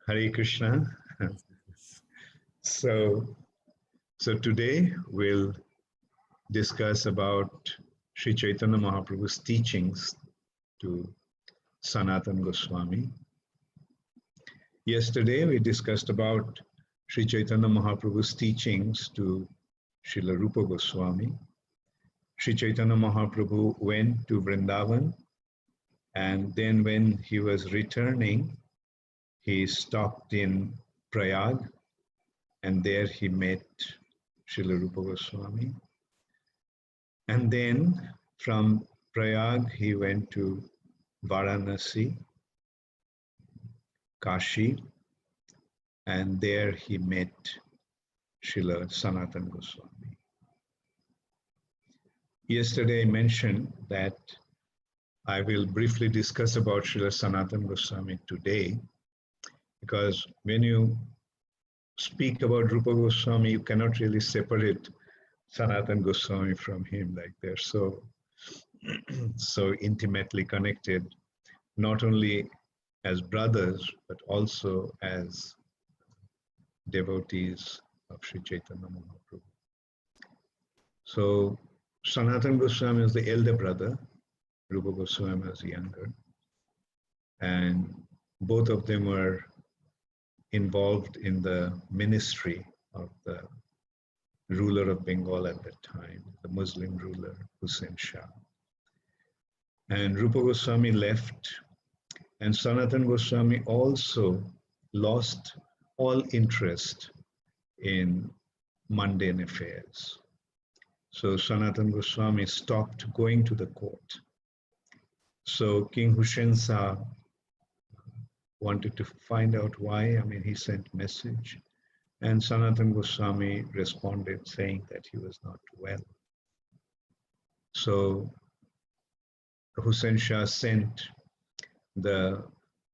Hare Krishna. So today we'll discuss about Sri Chaitanya Mahaprabhu's teachings to Sanatan Goswami. Yesterday we discussed about Sri Chaitanya Mahaprabhu's teachings to Srila Rupa Goswami. Sri Chaitanya Mahaprabhu went to Vrindavan, and then when he was returning, he stopped in Prayag, and there he met Srila Rupa Goswami. And then from Prayag, he went to Varanasi, Kashi, and there he met Srila Sanatan Goswami. Yesterday I mentioned that I will briefly discuss about Srila Sanatan Goswami today, because when you speak about Rupa Goswami, you cannot really separate Sanatan Goswami from him. Like they're so intimately connected, not only as brothers, but also as devotees of Sri Chaitanya Mahaprabhu. So Sanatan Goswami is the elder brother, Rupa Goswami is younger, and both of them were involved in the ministry of the ruler of Bengal at that time, the Muslim ruler Hussain Shah. And Rupa Goswami left, and Sanatan Goswami also lost all interest in mundane affairs. So Sanatan Goswami stopped going to the court. So King Hussain Shah wanted to find out why. I mean, he sent message, and Sanatan Goswami responded saying that he was not well. So Hussain Shah sent the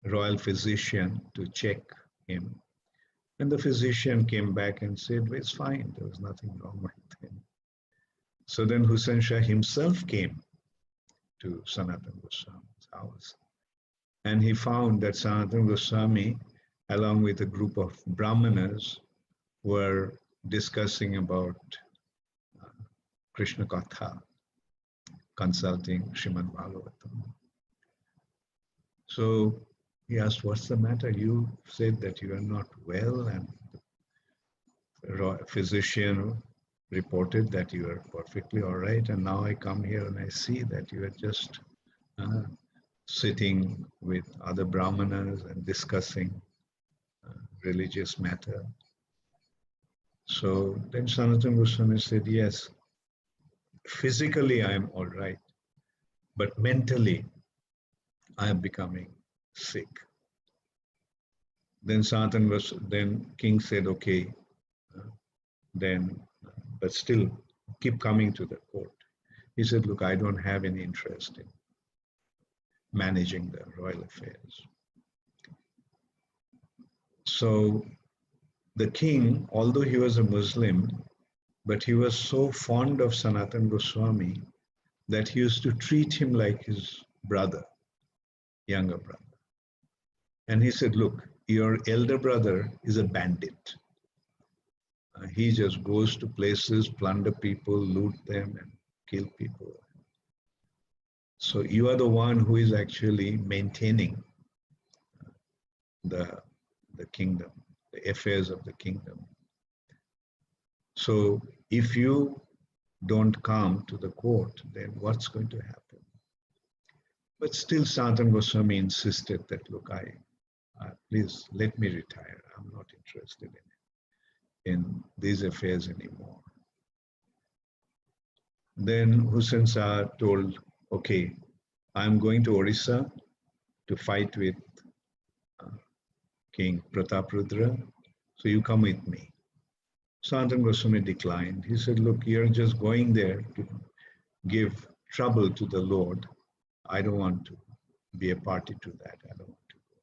royal physician to check him, and the physician came back and said, well, it's fine, there was nothing wrong with him. So then Hussain Shah himself came to Sanatan Goswami's house, and he found that Sanatan Goswami, along with a group of Brahmanas, were discussing about Krishna Katha, consulting Srimad Bhagavatam. So he asked, what's the matter? You said that you are not well, and the physician reported that you are perfectly all right, and now I come here and I see that you are just sitting with other Brahmanas and discussing religious matter. So then Sanatan Goswami said, yes, physically I am all right, but mentally I am becoming sick. Then then King said, okay, but still keep coming to the court. He said, look, I don't have any interest in managing the royal affairs. So the king, although he was a Muslim, but he was so fond of Sanatan Goswami that he used to treat him like his brother, younger brother. And he said, look, your elder brother is a bandit. He just goes to places, plunder people, loot them, and kill people. So you are the one who is actually maintaining the kingdom, the affairs of the kingdom. So if you don't come to the court, then what's going to happen? But still Sanatan Goswami insisted that, look, please let me retire. I'm not interested in these affairs anymore. Then Hussain Shah told, okay, I'm going to Orissa to fight with King Prataprudra, so you come with me. Sanatan Goswami declined. He said, look, you're just going there to give trouble to the Lord. I don't want to be a party to that. I don't want to go.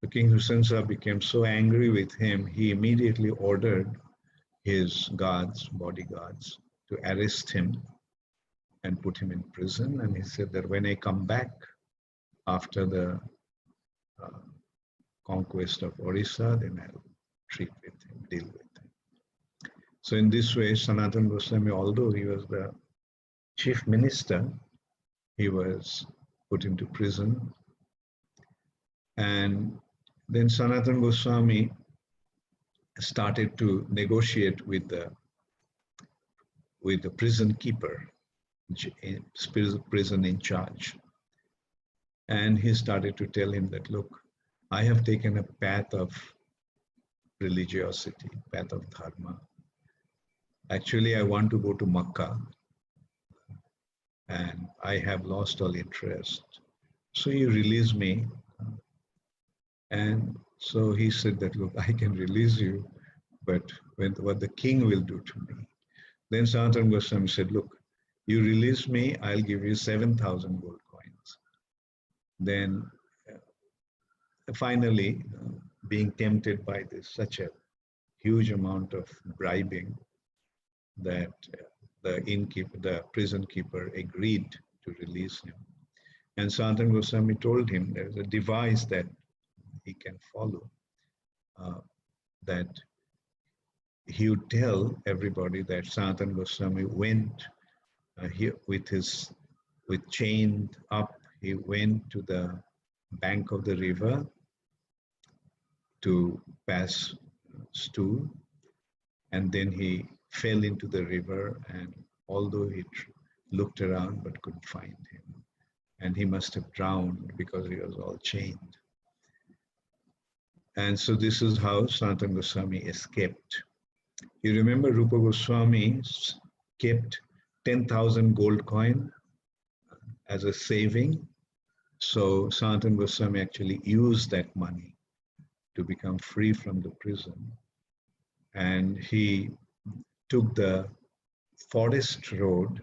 The King Hussain Shah became so angry with him, he immediately ordered his guards, bodyguards, to arrest him and put him in prison. And he said that when I come back after the conquest of Orissa, then I'll treat with him, deal with him. So in this way, Sanatan Goswami, although he was the chief minister, he was put into prison. And then Sanatan Goswami started to negotiate with the prison keeper, prison in charge. And he started to tell him that, look, I have taken a path of religiosity, path of dharma. Actually, I want to go to Makkah, and I have lost all interest. So you release me. And so he said that, look, I can release you, but what the king will do to me. Then Sanatan Goswami said, look, you release me, I'll give you 7,000 gold coins. Then finally, being tempted by this, such a huge amount of bribing, that the prison keeper agreed to release him. And Sanatan Goswami told him there's a device that he can follow, that he would tell everybody that Sanatan Goswami went with chained up, he went to the bank of the river to pass stool, and then he fell into the river, and although he looked around but couldn't find him, and he must have drowned because he was all chained. And so this is how Sanatan Goswami escaped. You remember Rupa Goswami kept 10,000 gold coin as a saving. So Sanatan Goswami actually used that money to become free from the prison. And he took the forest road,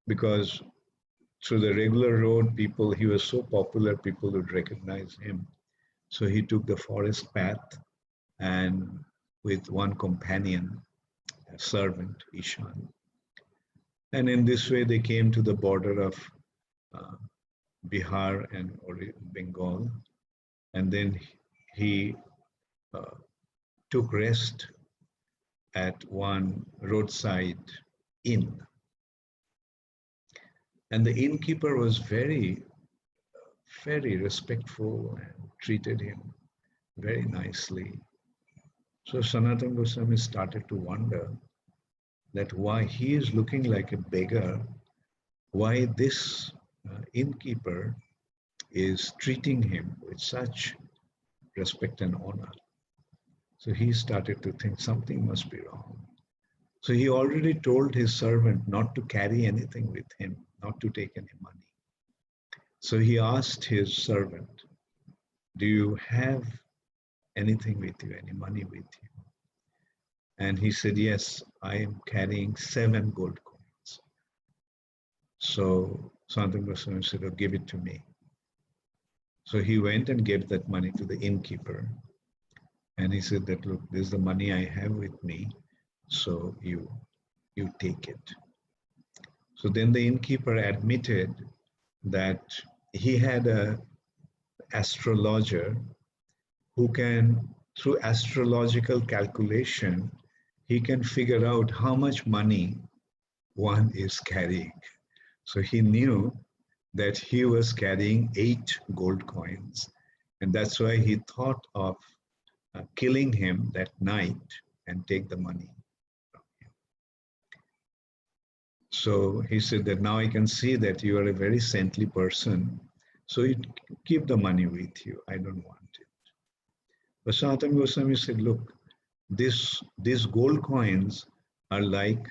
because through the regular road, he was so popular, people would recognize him. So he took the forest path, and with one companion, a servant, Ishan. And in this way, they came to the border of Bihar and Bengal. And then he took rest at one roadside inn. And the innkeeper was very, very respectful and treated him very nicely. So Sanatan Goswami started to wonder that why he is looking like a beggar, why this innkeeper is treating him with such respect and honor. So he started to think something must be wrong. So he already told his servant not to carry anything with him, not to take any money. So he asked his servant, do you have anything with you, any money with you? And he said, yes, I am carrying 7 gold coins. So Sanatan Goswami said, oh, give it to me. So he went and gave that money to the innkeeper. And he said that, look, this is the money I have with me, so you take it. So then the innkeeper admitted that he had an astrologer who can, through astrological calculation, he can figure out how much money one is carrying. So he knew that he was carrying 8 gold coins, and that's why he thought of killing him that night and take the money from him. So he said that now I can see that you are a very saintly person, so you keep the money with you, I don't want it. But Sanatan Goswami said, look, these gold coins are like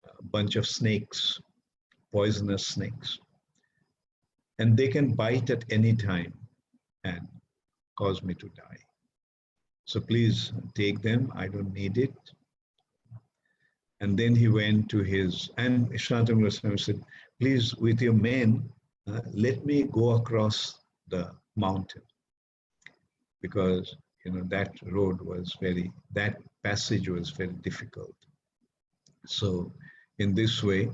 a bunch of snakes, poisonous snakes, and they can bite at any time and cause me to die. So please take them, I don't need it. And then he went to and Sanatan Goswami said, please, with your men, let me go across the mountain, because that passage was very difficult. So in this way,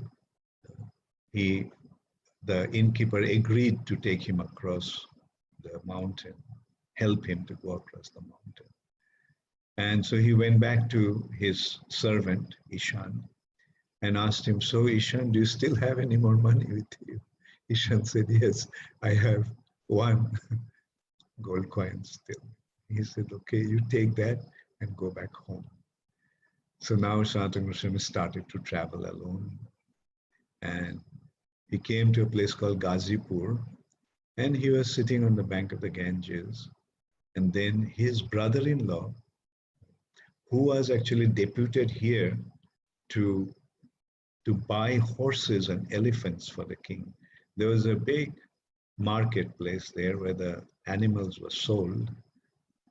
the innkeeper agreed to take him across the mountain help him to go across the mountain. And so he went back to his servant, Ishan, and asked him, so Ishan, do you still have any more money with you? Ishan said, yes, I have 1 gold coin still. He said, okay, you take that and go back home. So now Sanatan Goswami started to travel alone. And he came to a place called Ghazipur, and he was sitting on the bank of the Ganges. And then his brother-in-law, who was actually deputed here to buy horses and elephants for the king. There was a big marketplace there where the animals were sold.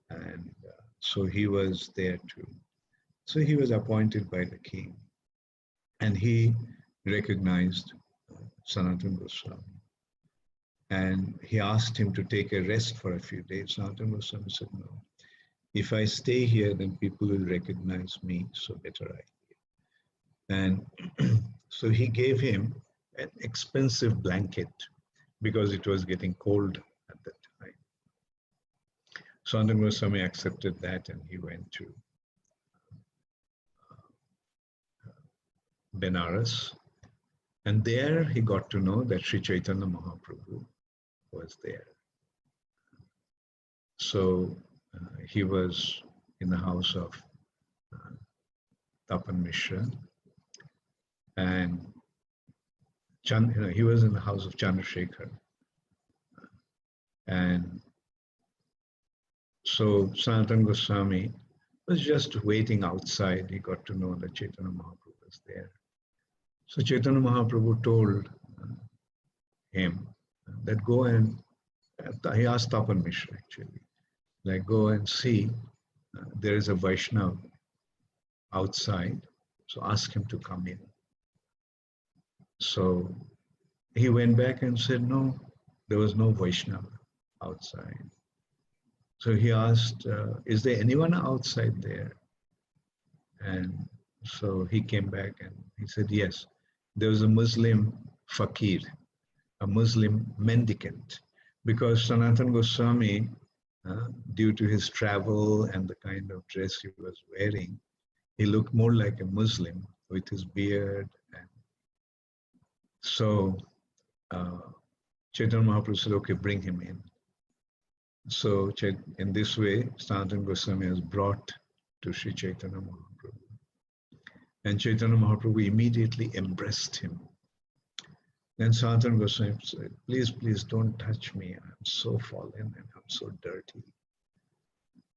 And so he was there too. So he was appointed by the king. And he recognized Sanatan Goswami. And he asked him to take a rest for a few days. Sanatan Goswami said, no. If I stay here, then people will recognize me, so better I leave. And so he gave him an expensive blanket because it was getting cold at that time. Sanatan Goswami accepted that, and he went to Banaras. And there he got to know that Sri Chaitanya Mahaprabhu was there. So he was in the house of Tapan Mishra, and he was in the house of Chandrasekhar. And so Sanatan Goswami was just waiting outside. He got to know that Chaitanya Mahaprabhu was there. So Chaitanya Mahaprabhu told him that go and, he asked Tapan Mishra actually, like go and see, there is a Vaishnava outside, so ask him to come in. So he went back and said, no, there was no Vaishnava outside. So he asked, is there anyone outside there? And so he came back and he said, yes, there was a Muslim fakir, a Muslim mendicant, because Sanatan Goswami, due to his travel and the kind of dress he was wearing, he looked more like a Muslim with his beard. And so Chaitanya Mahaprabhu said, okay, bring him in. So in this way, Sanatan Goswami was brought to Sri Chaitanya Mahaprabhu. And Chaitanya Mahaprabhu immediately embraced him. Then Sanatan Goswami said, please, please don't touch me. I'm so fallen and I'm so dirty.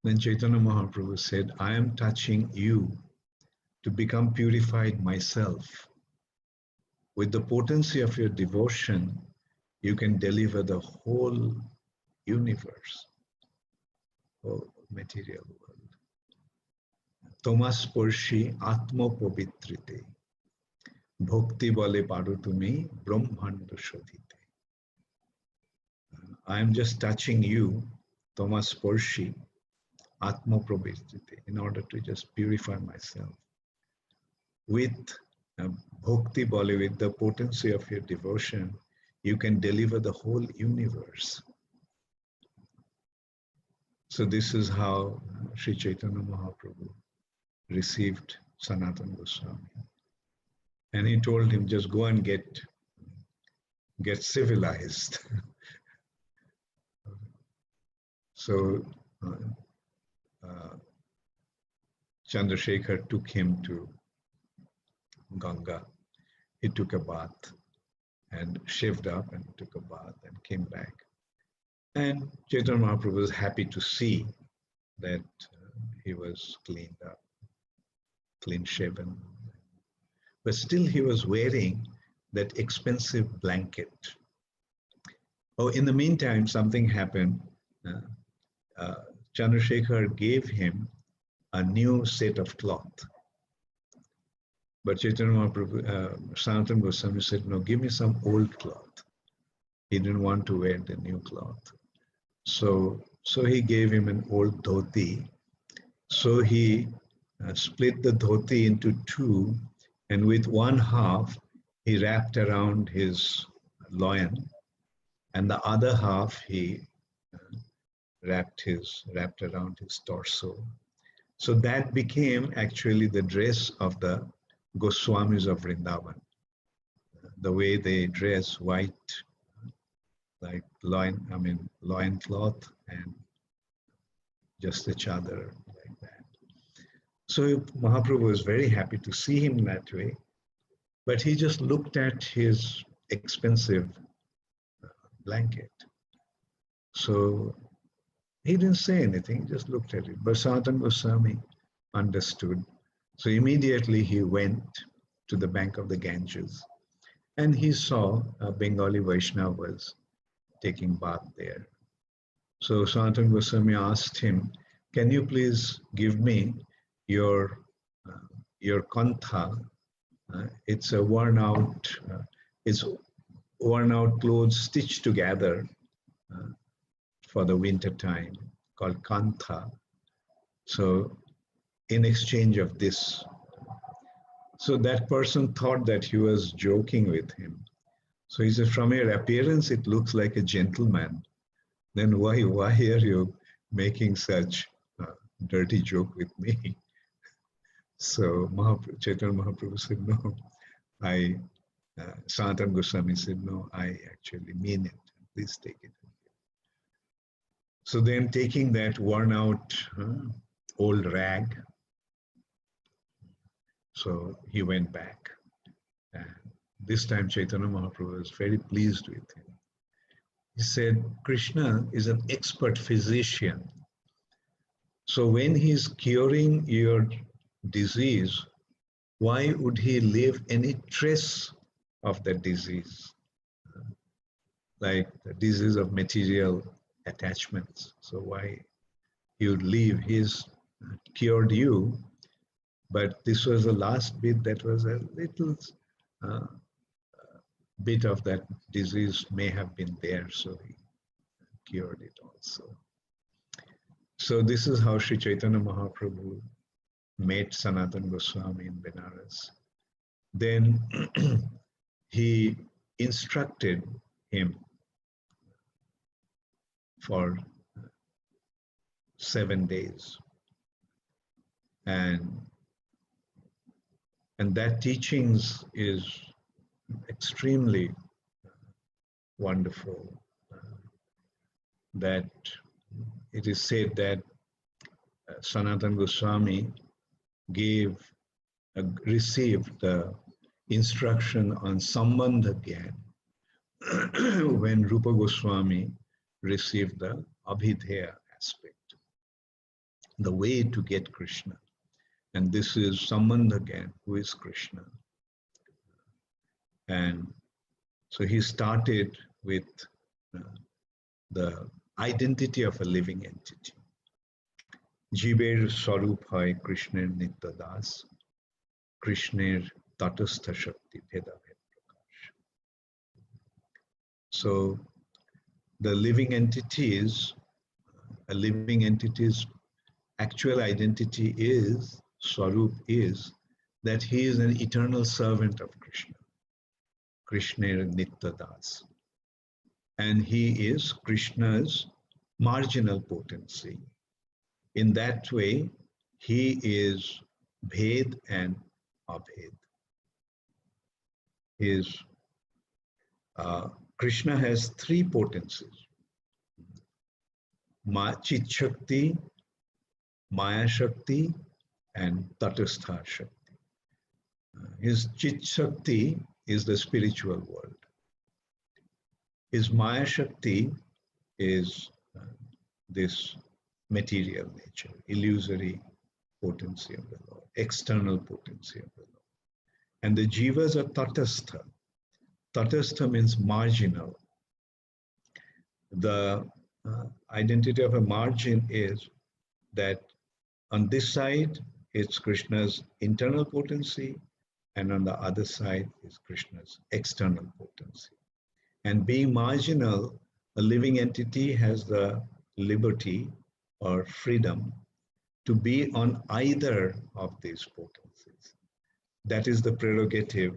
Then Chaitanya Mahaprabhu said, I am touching you to become purified myself. With the potency of your devotion, you can deliver the whole universe, whole material world. Tomas Porshi Atma Pavitrite. Bhakti bale paru tumi brahmanda shodhite. I am just touching you, Tomas Porshi, Atma Pavitrite, in order to just purify myself. With Bhakti bale, with the potency of your devotion, you can deliver the whole universe. So this is how Sri Chaitanya Mahaprabhu received Sanatan Goswami. And he told him, just go and get civilized. So Chandrasekhar took him to Ganga. He took a bath and shaved up and took a bath and came back. And Chaitanya Mahaprabhu was happy to see that he was cleaned up, clean shaven. But still he was wearing that expensive blanket. Oh, in the meantime, something happened. Chandrasekhar gave him a new set of cloth. But Chaitanya Mahaprabhu, Sanatan Goswami said, no, give me some old cloth. He didn't want to wear the new cloth. So he gave him an old dhoti. So he split the dhoti into two, and with one half, he wrapped around his loin, and the other half he wrapped around his torso. So that became actually the dress of the Goswamis of Vrindavan. The way they dress, white, like loincloth and just a chadar like that. So Mahaprabhu was very happy to see him that way, but he just looked at his expensive blanket. So he didn't say anything, just looked at it. But Sanatan Goswami understood. So immediately he went to the bank of the Ganges and he saw a Bengali Vaishnava was taking bath there. So Sanatan Goswami asked him, can you please give me your kantha? It's a worn out clothes stitched together for the winter time called kantha. So in exchange of this, so that person thought that he was joking with him. So he said, from your appearance, it looks like a gentleman. Then why are you making such a dirty joke with me? So Chaitanya Mahaprabhu said, no, Sanatan Goswami said, no, I actually mean it. Please take it. So then taking that worn out old rag, so he went back. And this time Chaitanya Mahaprabhu was very pleased with him. He said, Krishna is an expert physician. So when he's curing your disease, why would he leave any trace of that disease? Like the disease of material attachments. So why he would leave? He's cured you, but this was the last bit that was a little bit of that disease may have been there, so he cured it also. So this is how Sri Chaitanya Mahaprabhu met Sanatan Goswami in Banaras. Then he instructed him for 7 days. And that teachings is extremely wonderful. That it is said that Sanatan Goswami received the instruction on Sambandha Gyan when Rupa Goswami received the Abhidheya aspect, the way to get Krishna. And this is Sambandha Gyan, who is Krishna. And so he started with the identity of a living entity. Jīvera Svarūpa kṛṣṇera nitya-dāsa, kṛṣṇera tatastha shakti bheda prakash. So the living entity's actual identity is, Swarup is, that he is an eternal servant of Krishna. kṛṣṇera nitya-dāsa. And he is Krishna's marginal potency. In that way, he is Bhed and Abhed. Krishna has 3 potencies: Chit Shakti, Maya Shakti, and Tatastha Shakti. His Chit Shakti is the spiritual world. His Maya Shakti is this material nature, illusory potency of the Lord, external potency of the Lord. And the jivas are tatastha. Tatastha means marginal. The identity of a margin is that on this side it's Krishna's internal potency, and on the other side is Krishna's external potency. And being marginal, a living entity has the liberty or freedom to be on either of these potencies. That is the prerogative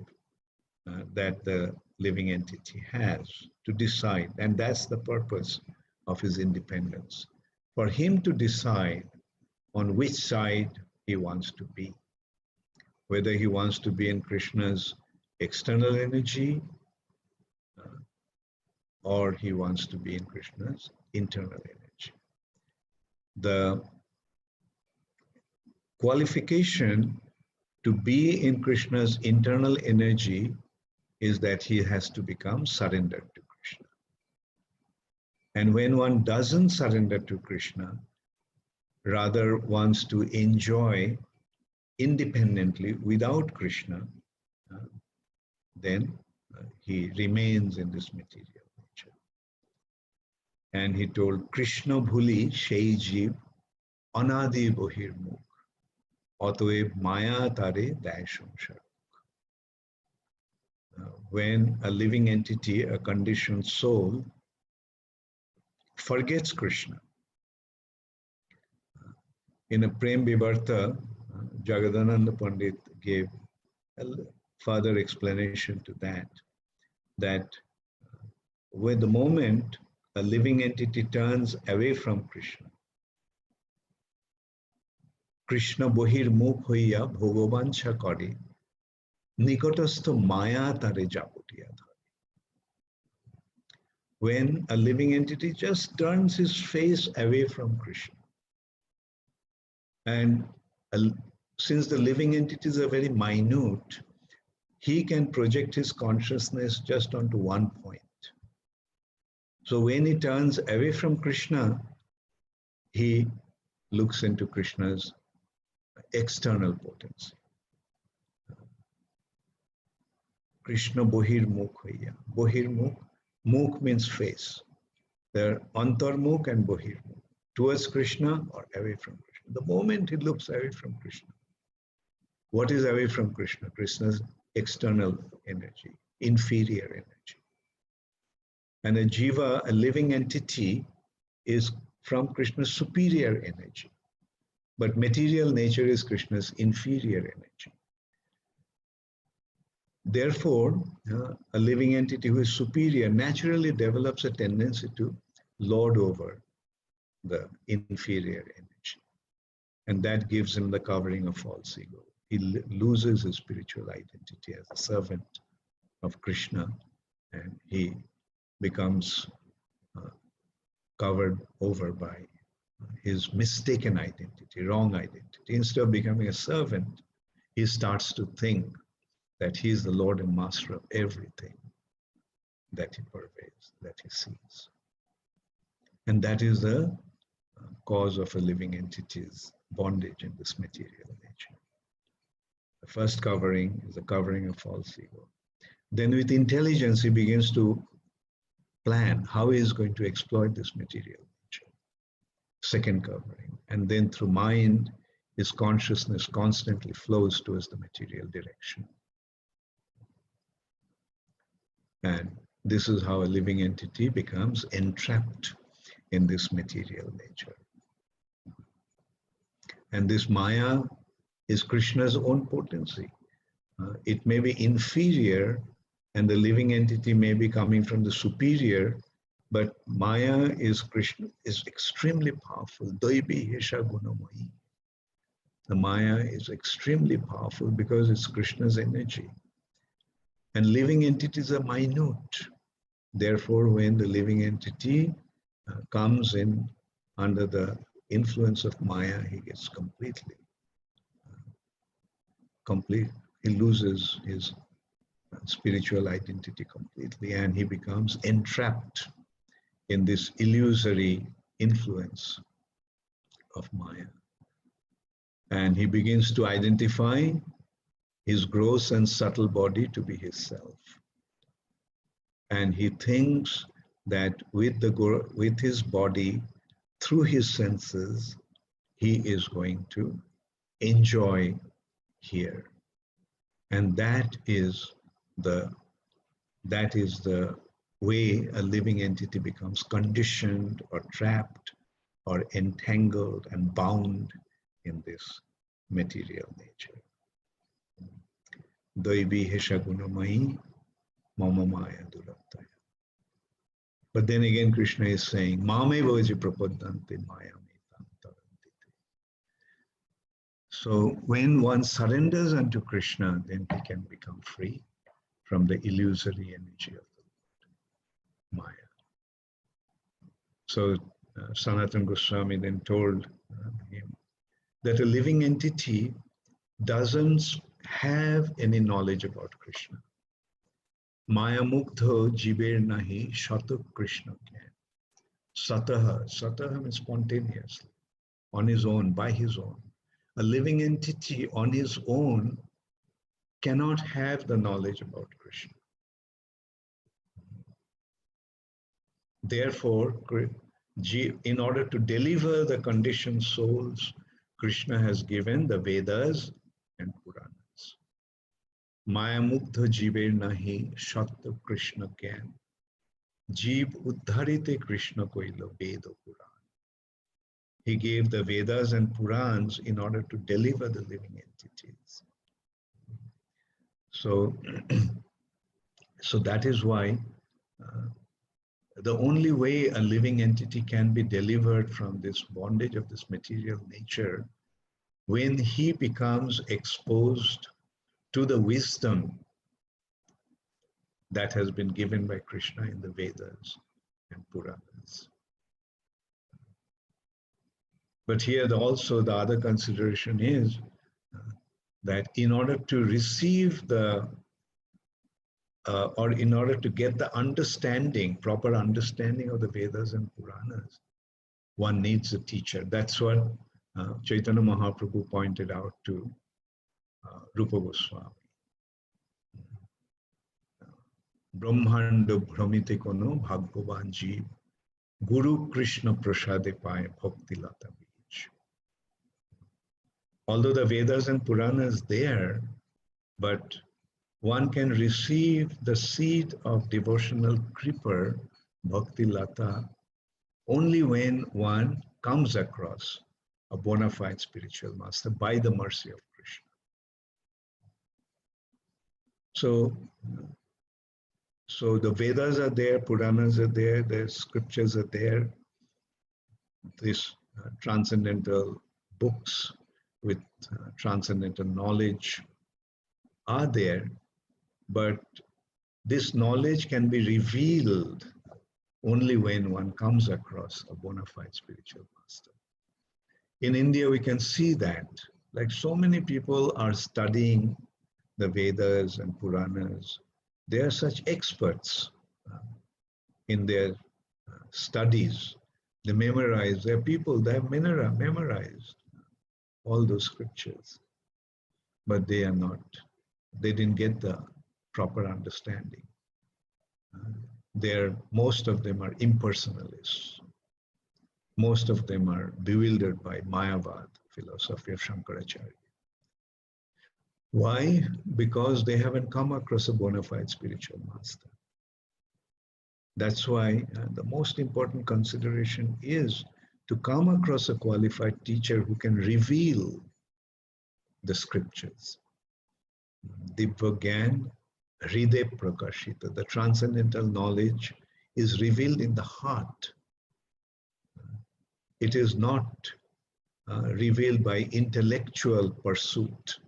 that the living entity has to decide, and that's the purpose of his independence. for him to decide on which side he wants to be, whether he wants to be in Krishna's external energy or he wants to be in Krishna's internal energy. The qualification to be in Krishna's internal energy is that he has to become surrendered to Krishna. And when one doesn't surrender to Krishna, rather wants to enjoy independently without Krishna, then he remains in this material nature. And he told, Krishna bhuli shei jeev anadi bohir mukh otoeb maya tare day samsara. When a living entity, a conditioned soul, forgets Krishna. In a Prem Vivarta, Jagadananda Pandit gave a further explanation to that with the moment a living entity turns away from Krishna, Krishna bohir mukh hoiya bhogovancha kare, nikotastha maya tare japotiya dhare. When a living entity just turns his face away from Krishna, and since the living entities are very minute, he can project his consciousness just onto one point. So when he turns away from Krishna, he looks into Krishna's external potency. Krishna bohir mukh hoiya. Bohir mukh, mukh means face. There are antarmukh and bohir mukh, towards Krishna or away from Krishna. The moment he looks away from Krishna, what is away from Krishna? Krishna's external energy, inferior energy. And a jiva, a living entity, is from Krishna's superior energy. But material nature is Krishna's inferior energy. Therefore, a living entity who is superior naturally develops a tendency to lord over the inferior energy. And that gives him the covering of false ego. He loses his spiritual identity as a servant of Krishna, and he becomes covered over by his mistaken identity, wrong identity. Instead of becoming a servant, he starts to think that he is the Lord and Master of everything that he pervades, that he sees. And that is the cause of a living entity's bondage in this material nature. The first covering is the covering of false ego. Then with intelligence, he begins to plan how he is going to exploit this material nature. Second covering. And then through mind, his consciousness constantly flows towards the material direction. And this is how a living entity becomes entrapped in this material nature. And this Maya is Krishna's own potency. It may be inferior and the living entity may be coming from the superior, but Maya is Krishna, is extremely powerful. Daivi Hesha Gunamayi. The Maya is extremely powerful because it's Krishna's energy. And living entities are minute. Therefore, when the living entity comes in under the influence of Maya, he gets he loses his spiritual identity completely, and he becomes entrapped in this illusory influence of Maya. And he begins to identify his gross and subtle body to be his self. And he thinks that with his body, through his senses, he is going to enjoy here. And that is the way a living entity becomes conditioned or trapped or entangled and bound in this material nature. Daivi Hesha Gunamayi Mama Maya Durattaya. But then again, Krishna is saying, Mame vaji prapaddante mayam tarantite. So when one surrenders unto Krishna, then he can become free from the illusory energy of the Maya. So Sanatan Goswami then told him that a living entity doesn't have any knowledge about Krishna. Maya mukdho jiver nahi shatak Krishna can. Sataha means spontaneously, on his own, by his own. A living entity on his own cannot have the knowledge about Krishna. Therefore, in order to deliver the conditioned souls, Krishna has given the Vedas and Puranas. Maya mukdha jiver nahi shatta Krishna can. Jeev uddharite Krishna koila Veda Puran. He gave the Vedas and Purans in order to deliver the living entities. So, so that is why the only way a living entity can be delivered from this bondage of this material nature, when he becomes exposed to the wisdom that has been given by Krishna in the Vedas and Puranas. But here also the other consideration is that in order to receive the or in order to get the understanding, proper understanding of the Vedas and Puranas, one needs a teacher. That's what Chaitanya Mahaprabhu pointed out to Rupa Goswami. Brahmanda Brahmite Kono Bhagavan Jeev Guru Krishna Prasade Paye Bhakti Lata Beach. Although the Vedas and Puranas there, but one can receive the seed of devotional creeper, Bhakti Lata, only when one comes across a bona fide spiritual master by the mercy of Krishna. So the Vedas are there, Puranas are there, the scriptures are there, these transcendental books with transcendental knowledge are there, but this knowledge can be revealed only when one comes across a bona fide spiritual master. In India, we can see that, like so many people are studying the Vedas and Puranas. They are such experts in their studies. They memorize, there are people that have memorized all those scriptures, but they are not, they didn't get the proper understanding. Most of them are impersonalists. Most of them are bewildered by Mayavad, philosophy of Shankaracharya. Why? Because they haven't come across a bona fide spiritual master. That's why the most important consideration is to come across a qualified teacher who can reveal the scriptures. Divya Gyan Hriday Prakashita, the transcendental knowledge is revealed in the heart. It is not revealed by intellectual pursuit.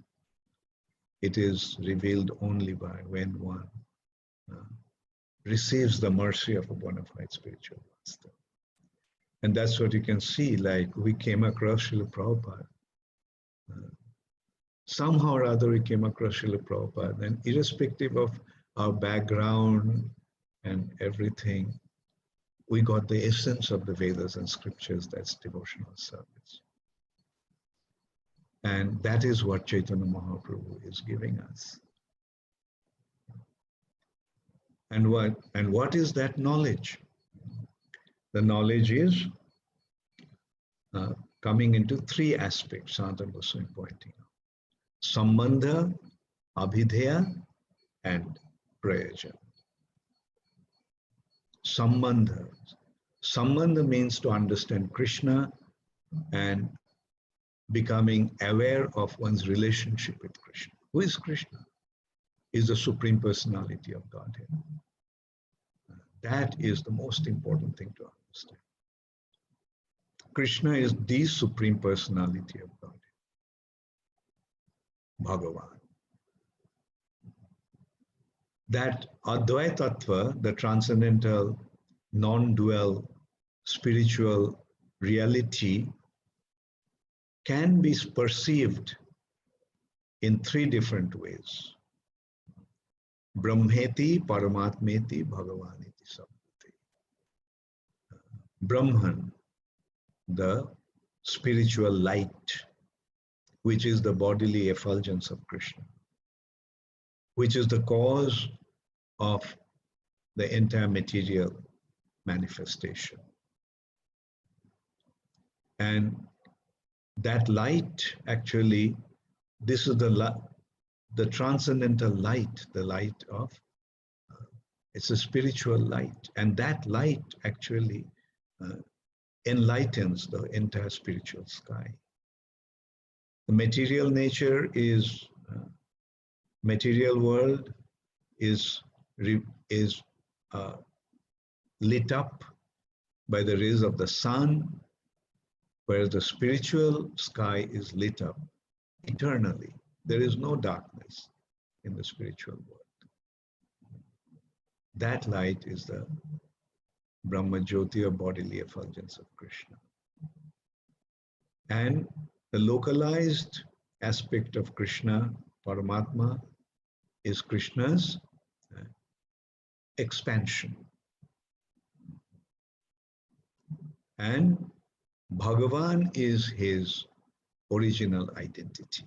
It is revealed only by when one receives the mercy of a bona fide spiritual master. And that's what you can see, like we came across Srila Prabhupada. Somehow or other we came across Srila Prabhupada, and irrespective of our background and everything, we got the essence of the Vedas and scriptures, that's devotional service. And that is what Chaitanya Mahaprabhu is giving us. And what is that knowledge? The knowledge is coming into three aspects, Sanatan Goswami pointing out. Sambandha, Abhidheya, and Prayojana. Sambandha. Sambandha means to understand Krishna and becoming aware of one's relationship with Krishna. Who is Krishna? He is the Supreme Personality of Godhead. That is the most important thing to understand. Krishna is the Supreme Personality of God, Bhagavan. That Advaita Tattva, the transcendental, non-dual, spiritual reality, can be perceived in three different ways. Brahmeti, Paramatmeti, Bhagavaniti Sabhati. Brahman, the spiritual light, which is the bodily effulgence of Krishna, which is the cause of the entire material manifestation. And that light, actually, this is the transcendental light, the light of, it's a spiritual light. And that light actually enlightens the entire spiritual sky. The material nature is, material world is lit up by the rays of the sun, whereas the spiritual sky is lit up eternally. There is no darkness in the spiritual world. That light is the Brahma Jyoti, or bodily effulgence of Krishna. And the localized aspect of Krishna, Paramatma, is Krishna's expansion. And Bhagavan is his original identity.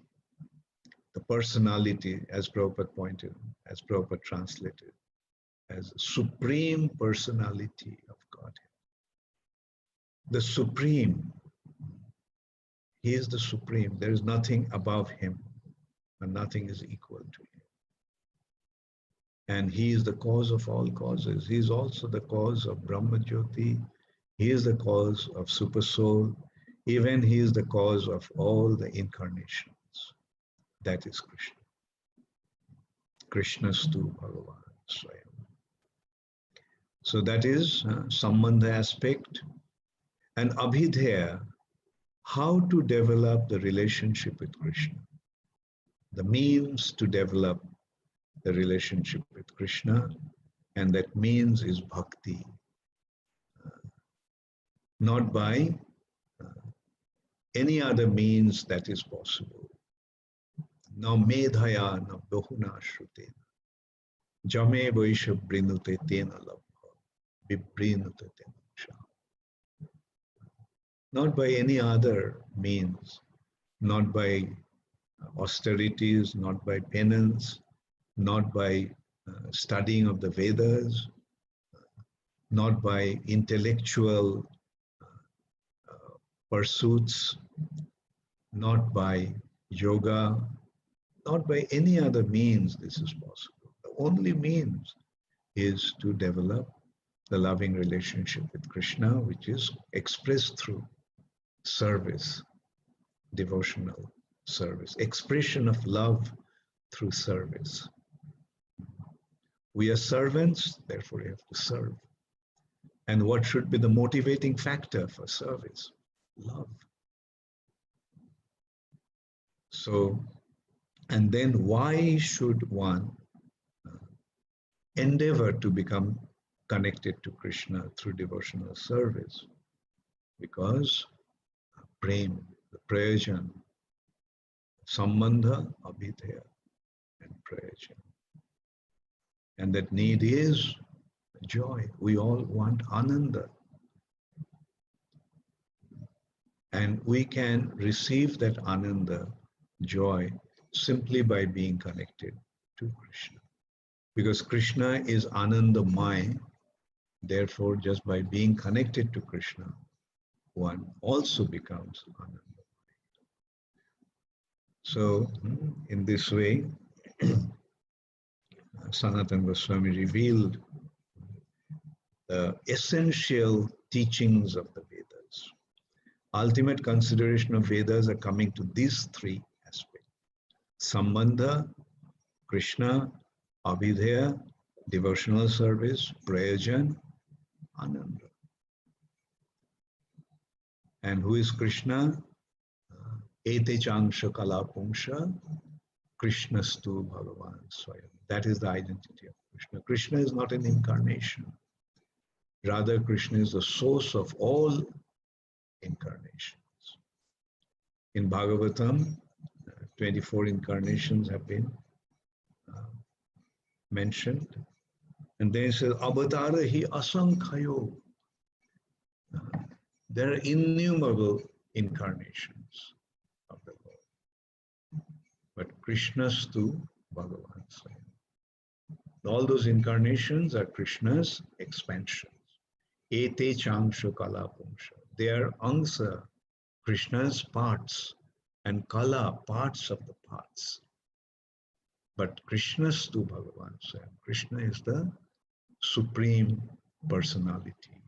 The personality, as Prabhupada pointed, as Prabhupada translated, as supreme personality of Godhead. The supreme, he is the supreme. There is nothing above him, and nothing is equal to him. And he is the cause of all causes. He is also the cause of Brahma Jyoti. He is the cause of Super Soul. Even he is the cause of all the incarnations. That is Krishna. Krishnastu Bhagavan Swayam. So that is Sambandha aspect. And Abhidheya, how to develop the relationship with Krishna. The means to develop the relationship with Krishna, and that means is bhakti. Not by any other means that is possible. Na medhaya na bahuna shrutena. Jame vaisha brinute tena labha. Vibrinute tena sha. Not by any other means, not by austerities, not by penance, not by studying of the Vedas, not by intellectual pursuits, not by yoga, not by any other means this is possible. The only means is to develop the loving relationship with Krishna, which is expressed through service, devotional service, expression of love through service. We are servants, therefore we have to serve. And what should be the motivating factor for service? Love. So, and then why should one endeavor to become connected to Krishna through devotional service? Because prem, the Prayojana, Sambandha, Abhidheya, and Prayojana. And that need is joy. We all want ananda. And we can receive that ananda, joy, simply by being connected to Krishna. Because Krishna is anandamaya, therefore just by being connected to Krishna, one also becomes anandamaya. So, in this way, Sanatan Goswami revealed the essential teachings of the Vedas. Ultimate consideration of Vedas are coming to these three aspects. Sambandha, Krishna, Abhidheya, devotional service, Prayojana, Ananda. And who is Krishna? Ete changsha kalapungsha Krishnastu Bhagavan Swayam. That is the identity of Krishna. Krishna is not an incarnation. Rather, Krishna is the source of all incarnations. In Bhagavatam, 24 incarnations have been mentioned. And then it says, Avatara hi asankhayo. There are innumerable incarnations of the Lord. But Krishna's to Bhagavan Swayam. All those incarnations are Krishna's expansions. Ete changsha kala pungsha. They are angsa, Krishna's parts, and kala, parts of the parts. But Krishna's to Bhagavan Swayam. Krishna is the supreme personality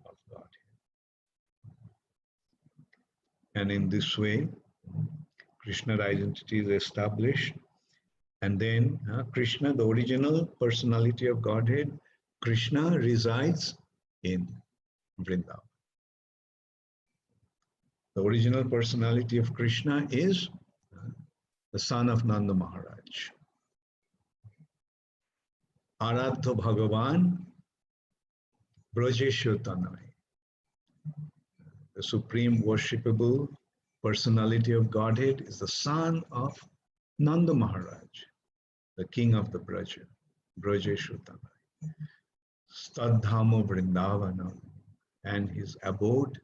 of Godhead. And in this way, Krishna identity is established. And then Krishna, the original personality of Godhead, Krishna resides in Vrindavan. The original personality of Krishna is the son of Nanda Maharaj. Aradha Bhagavan Brajeshu Tanai. The supreme worshipable personality of Godhead is the son of Nanda Maharaj, the king of the Braja, Brajeshu Tanai. Stadhamo Vrindavanam, and his abode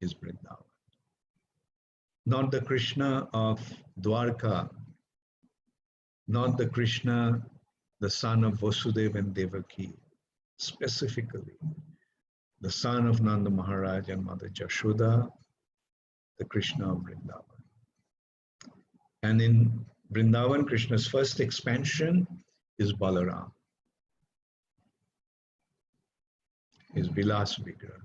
is Vrindavan. Not the Krishna of Dwarka, not the Krishna, the son of Vasudeva and Devaki, specifically the son of Nanda Maharaj and Mother Jashoda, the Krishna of Vrindavan. And in Vrindavan, Krishna's first expansion is Balaram, his Vilas Vigraha.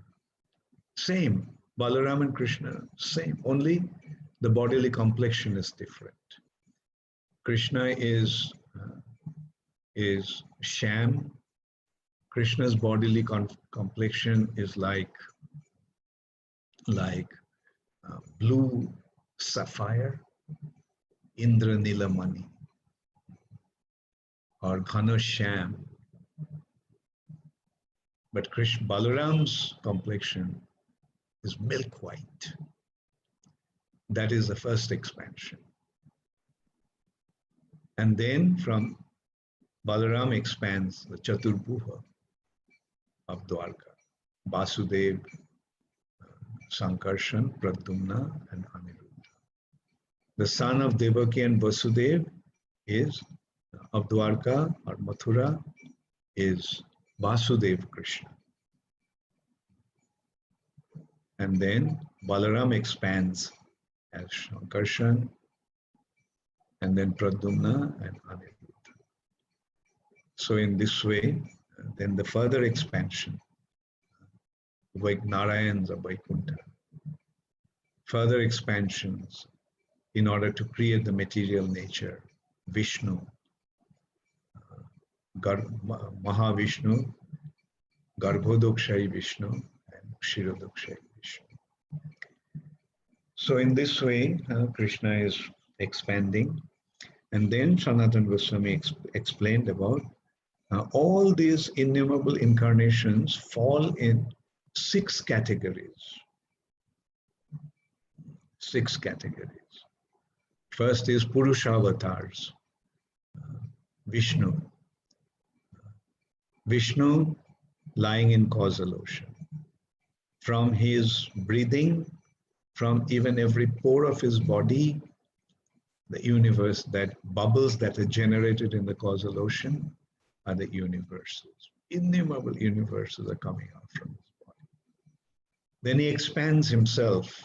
Same, Balaram and Krishna, same, only the bodily complexion is different. Krishna is sham. Krishna's bodily complexion is like blue sapphire, Indra Nilamani, or Ghana sham. But Balaram's complexion is milk white. That is the first expansion. And then from Balaram expands the Chaturbhuva of Dwarka, Vasudev, Sankarshan, Pradyumna, and Aniruddha. The son of Devaki and Vasudev is of Dwarka or Mathura is Vasudev Krishna. And then Balaram expands as Sankarshan, and then Pradyumna and Aniruddha. So in this way, then the further expansion, like Narayans of Vaikuntha, further expansions in order to create the material nature, Vishnu, Mahavishnu, Garbhodakshayi Vishnu, and Kshirodakshayi Vishnu. So in this way, Krishna is expanding. And then Sanatan Goswami explained about all these innumerable incarnations fall in 6 categories. 6 categories. First is Purushavatars, Vishnu. Vishnu lying in causal ocean. From his breathing, from even every pore of his body, the universe, that bubbles that are generated in the causal ocean are the universes. Innumerable universes are coming out from his body. Then he expands himself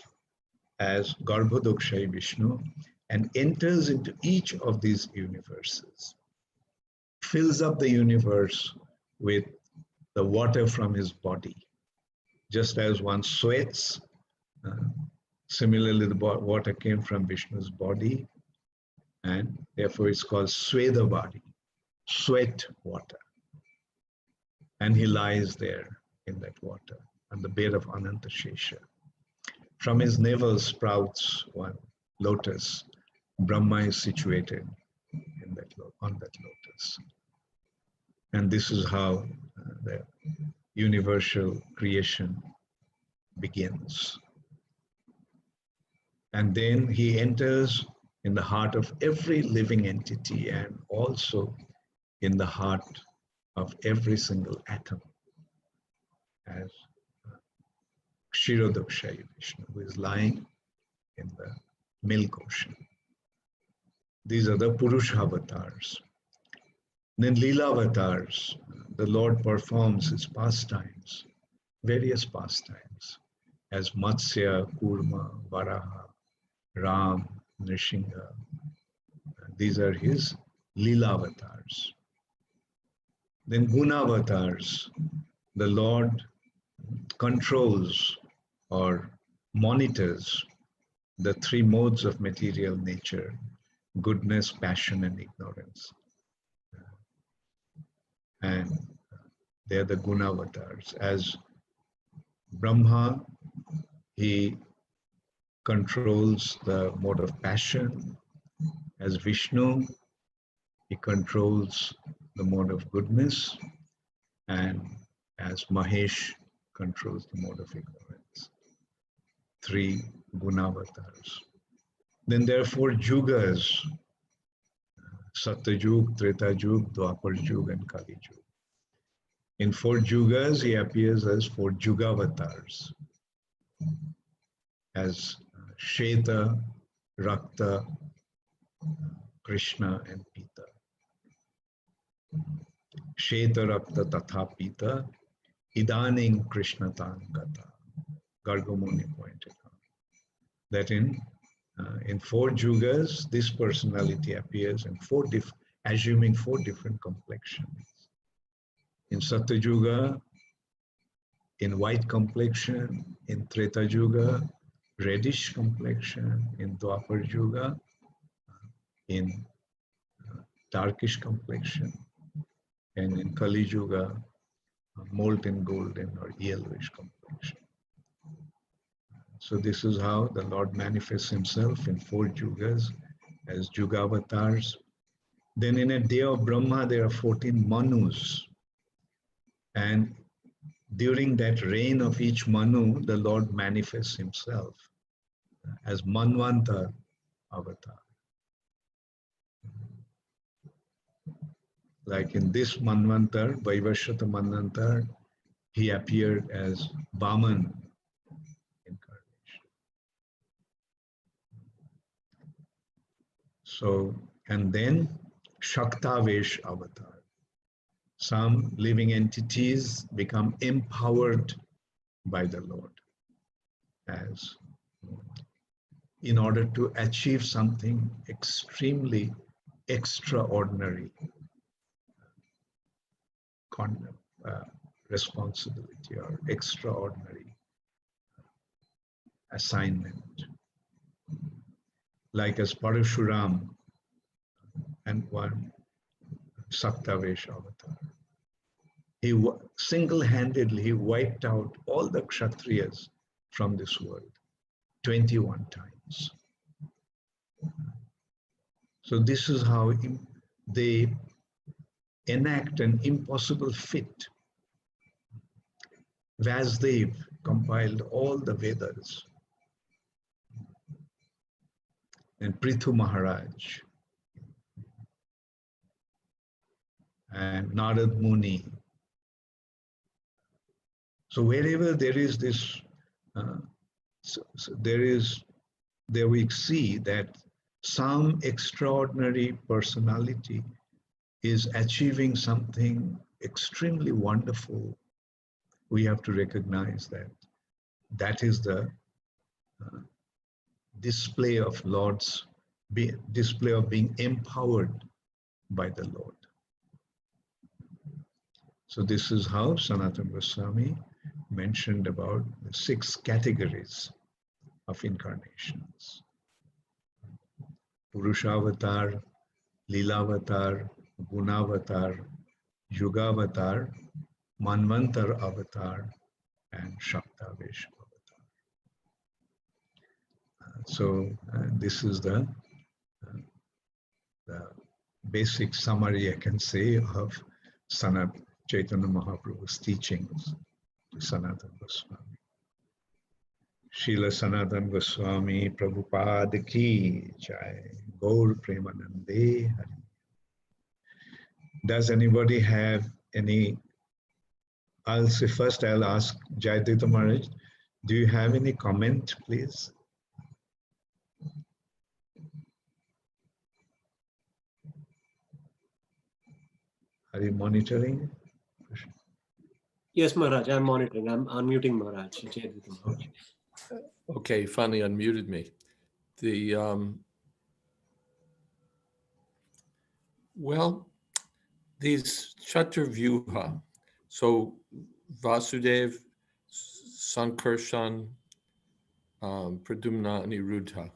as Garbhodakshayi Vishnu and enters into each of these universes, fills up the universe with the water from his body. Just as one sweats, similarly the water came from Vishnu's body, and therefore it's called Swedavadi, sweat water. And he lies there in that water, on the bed of Ananta Shesha. From his navel sprouts one lotus. Brahma is situated in on that lotus. And this is how the universal creation begins. And then he enters in the heart of every living entity and also in the heart of every single atom as Kshirodakshaya Vishnu, who is lying in the milk ocean. These are the Purusha avatars. Then Leela avatars, the Lord performs his pastimes, various pastimes, as Matsya, Kurma, Varaha, Ram, Nrsimha. These are his Leela avatars. Then Guna avatars, the Lord controls or monitors the three modes of material nature: goodness, passion, and ignorance. And they are the Guna avatars. As Brahma, he controls the mode of passion. As Vishnu, he controls the mode of goodness. And as Mahesh, controls the mode of ignorance. Three Guna avatars. Then there are four Yugas: Satyayug, Tretayug, Dwapar and Kali Yug. In four Yugas, he appears as four Yuga avatars, as Sheta, Rakta, Krishna, and Pita. Sheta, Rakta, Tatha, Pita, Idaning Krishna Tangata. Gargamuni pointed out that in four Yugas, this personality appears in assuming four different complexions. In Satyayuga, in white complexion; in Treta Yuga, reddish complexion; in Dwapar Yuga, in darkish complexion; and in Kali Yuga, molten golden or yellowish complexion. So this is how the Lord manifests himself in four Yugas as Yuga avatars. Then in a day of Brahma, there are 14 Manus. And during that reign of each Manu, the Lord manifests himself as Manvanta avatar. Like in this Manvantar, Vaivashvata Manvantar, he appeared as Vaman incarnation. So, and then Shaktavesh avatar. Some living entities become empowered by the Lord as in order to achieve something extremely extraordinary responsibility or extraordinary assignment. Like as Parashuram and one Saktavesh avatar. He single-handedly wiped out all the Kshatriyas from this world 21 times. So this is how they enact an impossible feat. Vasudev compiled all the Vedas. And Prithu Maharaj and Narad Muni. So wherever there is this, there we see that some extraordinary personality is achieving something extremely wonderful. We have to recognize that that is the display of display of being empowered by the Lord. So this is how Sanatan Goswami mentioned about the 6 categories of incarnations: Purushavatar, Leelavatar, Gunavatar, Yugavatar, Manvantar avatar, and Shaktavesh avatar. So this is the basic summary, I can say, of Sanat Chaitanya Mahaprabhu's teachings to Sanatan Goswami. Srila Sanatan Goswami Prabhupada ki jai, Gaur Premanande Hari. Does anybody have any? I'll say first, I'll ask Jayadita Maharaj, do you have any comment, please? Are you monitoring? Yes, Maharaj, I'm monitoring. I'm unmuting Maharaj. Okay, finally unmuted me. Well, these Chaturvyuha, so Vasudev, Sankarshan, Pradyumna, Aniruddha.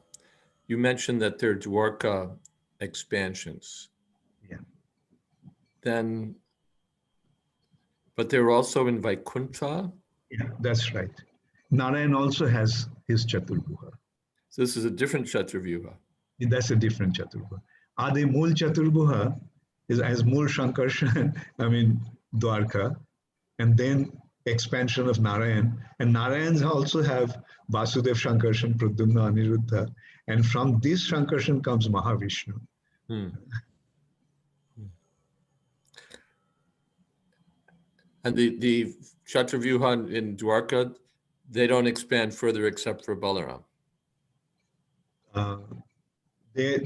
You mentioned that they're Dwarka expansions. Yeah. Then, but they're also in Vaikuntha. Yeah, that's right. Narayan also has his Chaturbhuha. So this is a different Chaturvyuha. That's a different Chaturbhuha. Adi Mool Chaturbhuha is as Mool Shankarshan, I mean Dwarka, and then expansion of Narayan. And Narayans also have Vasudev Shankarshan, Pradyumna, Aniruddha. And from this Shankarshan comes Mahavishnu. And the Chaturvyuha in Dwarka, they don't expand further except for Balaram. They're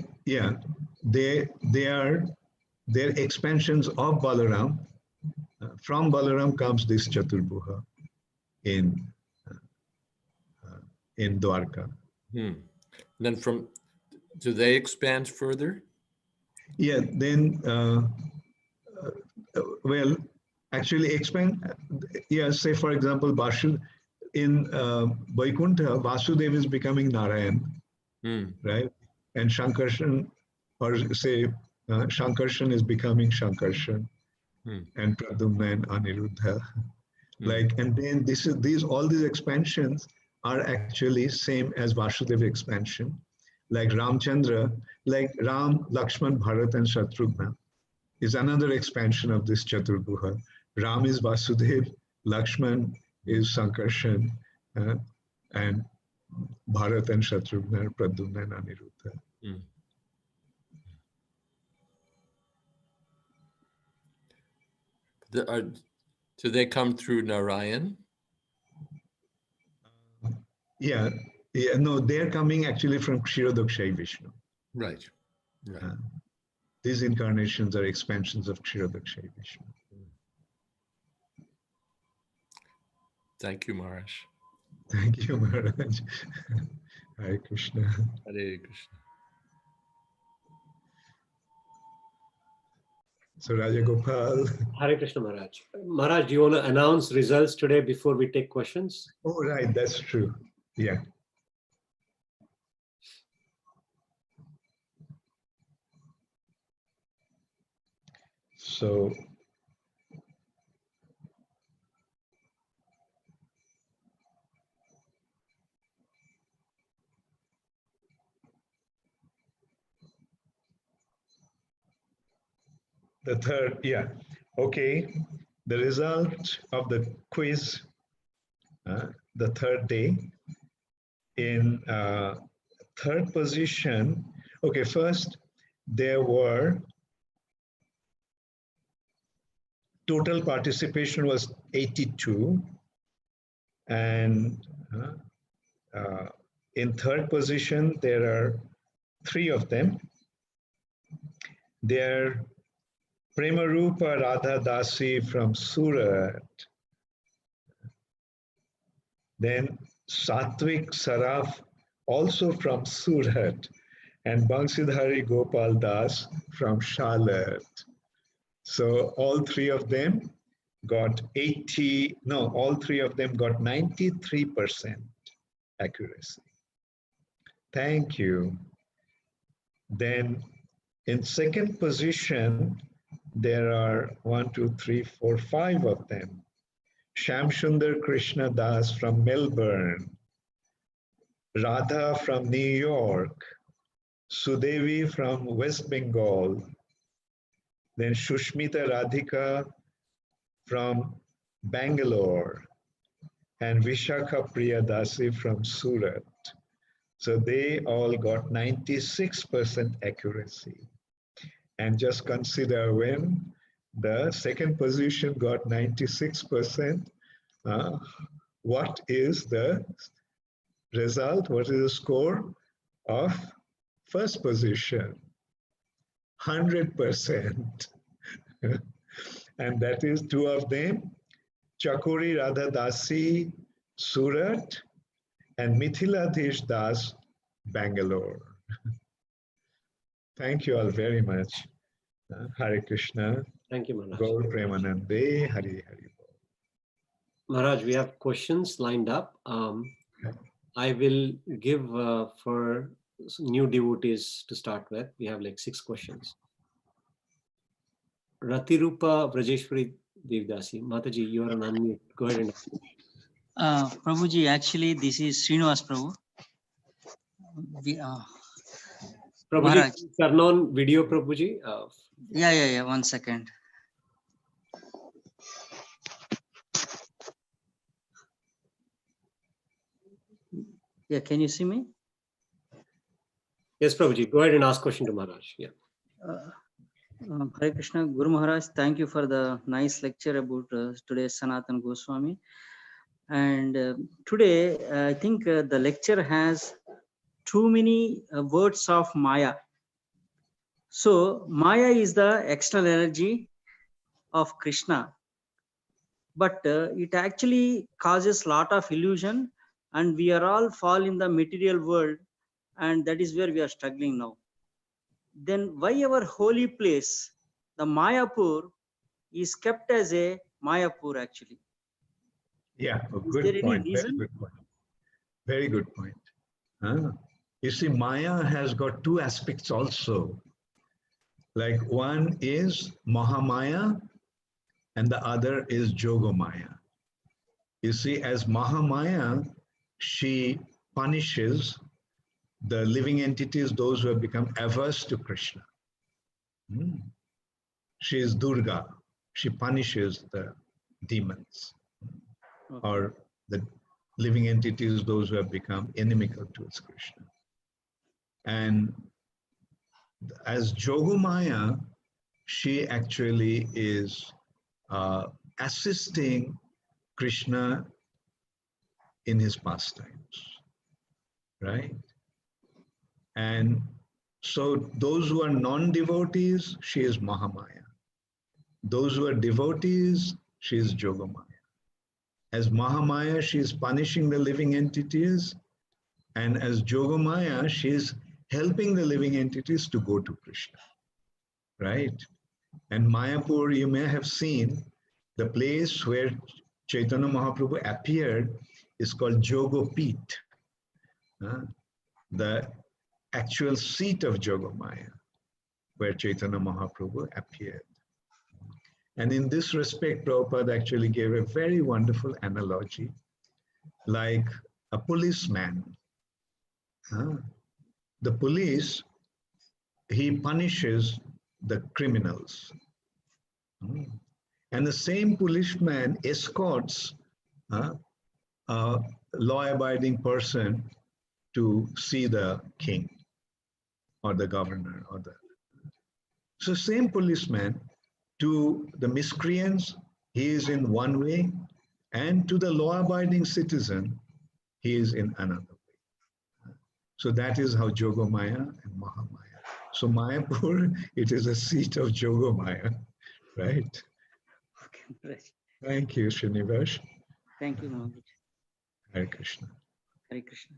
expansions of Balaram. From Balaram comes this Chaturbhuha in Dwarka. And then do they expand further? Yeah, then, well, actually expand, yeah, say for example, in Vaikuntha, Vasudev is becoming Narayan, right? And Shankarshan, or say Shankarshan is becoming Shankarshan, and Pradyumna and Aniruddha. Like, and then all these expansions are actually same as Vasudeva expansion. Like Ramchandra, like Ram, Lakshman, Bharat, and Shatrugna is another expansion of this Chaturbhuha. Ram is Vasudev, Lakshman is Sankarshan, and Bharat and Shatrugna, Pradyumna and Aniruddha. Do they come through Narayan? Yeah, no, they're coming actually from Kshirodakshayi Vishnu. Right. These incarnations are expansions of Kshirodakshayi Vishnu. Thank you, Maharaj. Thank you, Maharaj. Hare Krishna. Hare Krishna. So Raja Gopal. Hare Krishna Maharaj. Maharaj, do you want to announce results today before we take questions? Oh, right, that's true. Yeah. So the third, yeah. Okay. The result of the quiz, the third day, in third position. Okay, first there were total participation was 82, and in third position there are 3 of them. They're Prema Rupa Radha Dasi from Surat, then Satvik Saraf also from Surat, and Bansidhari Gopal Das from Charlotte. So all 3 of them got 93% accuracy. Thank you. Then in second position, there are 1, 2, 3, 4, 5 of them. Shamsundar Krishna Das from Melbourne, Radha from New York, Sudevi from West Bengal, then Shushmita Radhika from Bangalore, and Vishakha Priyadasi from Surat. So they all got 96% accuracy. And just consider when the second position got 96%, what is the result? What is the score of first position? 100%. And that is two of them, Chakuri Radha Dasi, Surat, and Mithiladhesh Das, Bangalore. Thank you all very much. Hare Krishna. Thank you, Maharaj. Gaur Premanande, Hari Hari. Maharaj, we have questions lined up. I will give for new devotees to start with. We have like 6 questions. Ratirupa Vrajeshwari Devdasi. Mataji, you are on unmute. Go ahead and ask. Prabhuji, actually, this is Srinivas Prabhu. Prabhuji, Maharaj. turn on video, Prabhuji. Yeah. 1 second. Yeah, can you see me? Yes, Prabhuji, go ahead and ask question to Maharaj. Yeah. Hare Krishna, Guru Maharaj, thank you for the nice lecture about today's Sanatan Goswami. And today, I think the lecture has too many words of Maya. So, Maya is the external energy of Krishna, but it actually causes a lot of illusion, and we are all fall in the material world, and that is where we are struggling now. Then why our holy place, the Mayapur, is kept as a Mayapur actually? Yeah, a Is there good any point. reason? Very good point. Very good point. You see, Maya has got 2 aspects also. Like one is Mahamaya and the other is Jogomaya. You see, as Mahamaya, she punishes the living entities, those who have become averse to Krishna. She is Durga. She punishes the demons or the living entities, those who have become inimical towards Krishna. And as Jogomaya, she actually is assisting Krishna in his pastimes, right? And so those who are non-devotees, she is Mahamaya. Those who are devotees, she is Jogomaya. As Mahamaya, she is punishing the living entities, and as Jogomaya, she is helping the living entities to go to Krishna, right? And Mayapur, you may have seen, the place where Chaitanya Mahaprabhu appeared is called Jogopit, the actual seat of Jogomaya, where Chaitanya Mahaprabhu appeared. And in this respect, Prabhupada actually gave a very wonderful analogy, like a policeman. The police, he punishes the criminals. And the same policeman escorts a law-abiding person to see the king or the governor or the... So same policeman, to the miscreants, he is in one way, and to the law-abiding citizen, he is in another way. So that is how Jogomaya and Mahamaya. So Mayapur, it is a seat of Jogomaya, right? Okay, Thank you, Srinivas. thank you, Maharaj. Hare Krishna. Hare Krishna.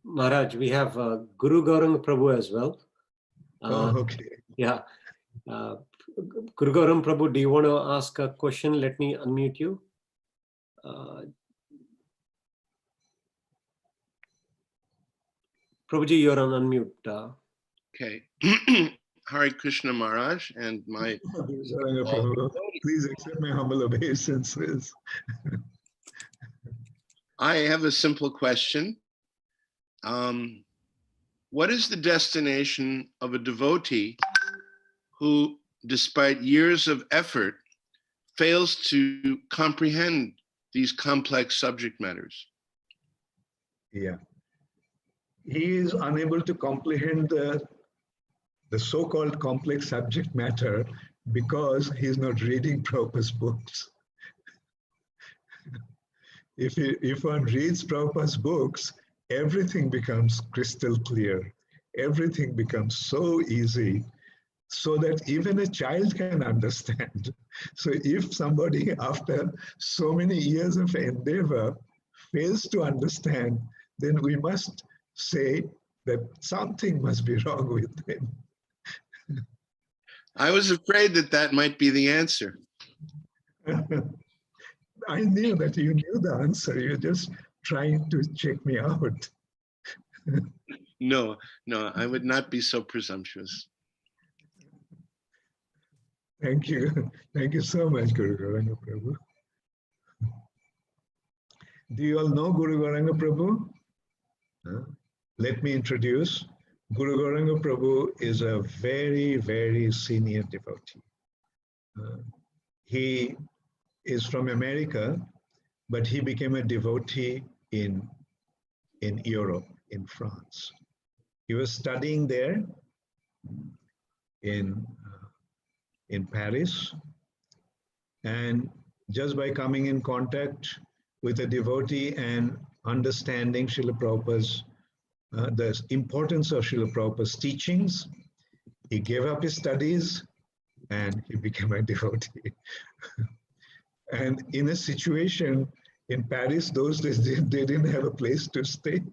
Maharaj, we have Guru Gaurang Prabhu as well. Okay. Yeah. Guru Gaurang Prabhu, do you want to ask a question? Let me unmute you. Prabhuji, you're on unmute. Okay. Hare Krishna Maharaj and my. Please accept my humble obeisances. I have a simple question. What is the destination of a devotee who, despite years of effort, fails to comprehend these complex subject matters? Yeah. He is unable to comprehend the so-called complex subject matter because he's not reading Prabhupada's books. If one reads Prabhupada's books, everything becomes crystal clear. Everything becomes so easy so that even a child can understand. So if somebody after so many years of endeavor fails to understand, then we must say that something must be wrong with them. I was afraid that that might be the answer. I knew that you knew the answer. You're just trying to check me out. No, I would not be so presumptuous. Thank you. Thank you so much, Guru Gauranga Prabhu. Do you all know Guru Gauranga Prabhu? Let me introduce. Guru Gauranga Prabhu is a very, very senior devotee. He is from America, but he became a devotee in Europe, in France. He was studying there in Paris, and just by coming in contact with a devotee and understanding Srila Prabhupada's the importance of Srila Prabhupada's teachings, he gave up his studies and he became a devotee. And in a situation in Paris, those days they didn't have a place to stay.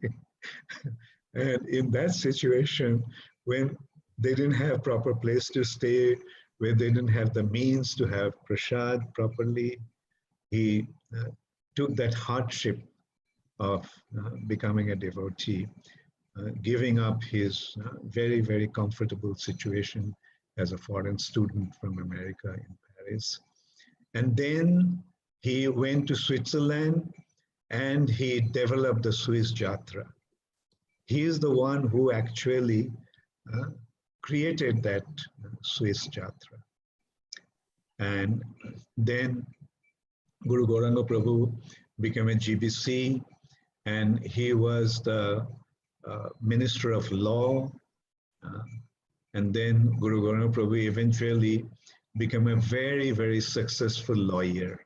And in that situation, when they didn't have proper place to stay, where they didn't have the means to have prasad properly, he took that hardship of becoming a devotee, giving up his very, very comfortable situation as a foreign student from America in Paris. And then he went to Switzerland and he developed the Swiss Jatra. He is the one who actually created that Swiss Jatra. And then Guru Gauranga Prabhu became a GBC, and he was the Minister of Law. And then Guru Gauranga Prabhu eventually became a very, very successful lawyer.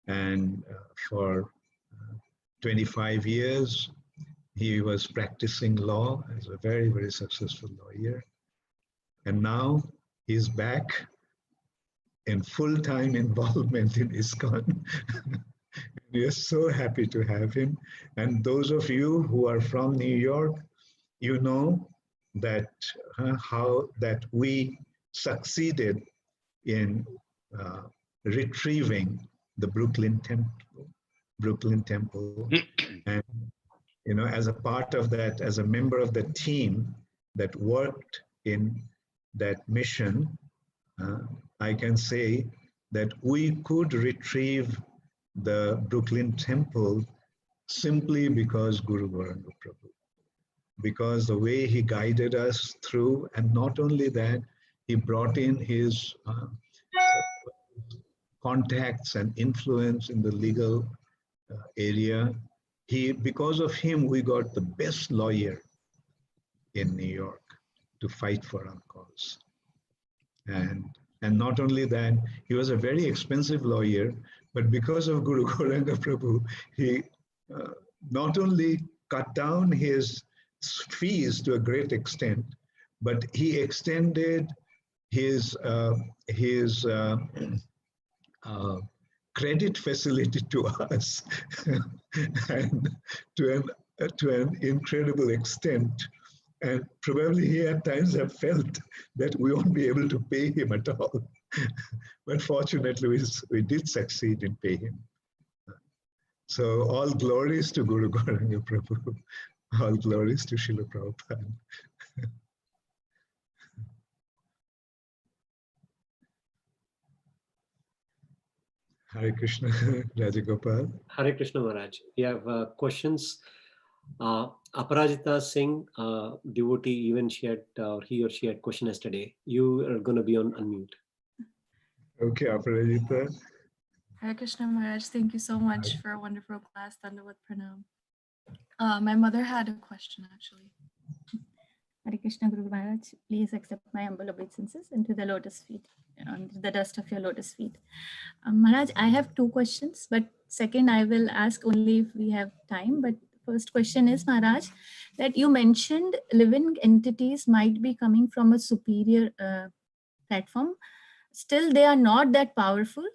And for 25 years, he was practicing law as a very, very successful lawyer. And now he's back in full-time involvement in ISKCON. We are so happy to have him. And those of you who are from New York, you know that how that we succeeded in retrieving the Brooklyn Temple. And you know, as a part of that, as a member of the team that worked in that mission, I can say that we could retrieve the Brooklyn Temple simply because Guru Gauranga Prabhu, because the way he guided us through, and not only that, he brought in his contacts and influence in the legal area. Because of him, we got the best lawyer in New York to fight for our cause. And not only that, he was a very expensive lawyer, but because of Guru Gauranga Prabhu, he not only cut down his fees to a great extent, but he extended his credit facility to us and to an incredible extent. And probably he at times have felt that we won't be able to pay him at all. But fortunately, we did succeed in paying him. So all glories to Guru Gauranga Prabhu. All glories to Srila Prabhupada. Hare Krishna, Rajagopal. Hare Krishna Maharaj. We have questions. Aparajita Singh, devotee, even he or she had question yesterday. You are going to be on unmute. Okay, Aparajita. Hare Krishna Maharaj, thank you so much for a wonderful class. Dandavat Pranam. My mother had a question actually. Hare Krishna Guru Maharaj, please accept my humble obeisances into the lotus feet, into the dust of your lotus feet. Maharaj, I have two questions, but second I will ask only if we have time. But first question is, Maharaj, that you mentioned living entities might be coming from a superior platform. Still, they are not that powerful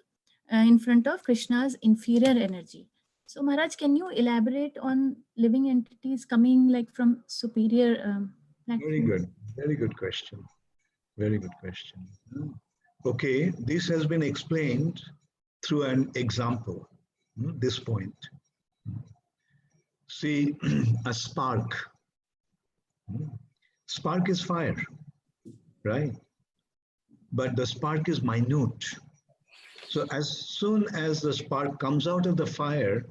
in front of Krishna's inferior energy. So Maharaj, can you elaborate on living entities coming like from superior platform? Very good. Very good question. Very good question. Okay, this has been explained through an example, this point. See, a spark. Spark is fire, right? But the spark is minute. So as soon as the spark comes out of the fire,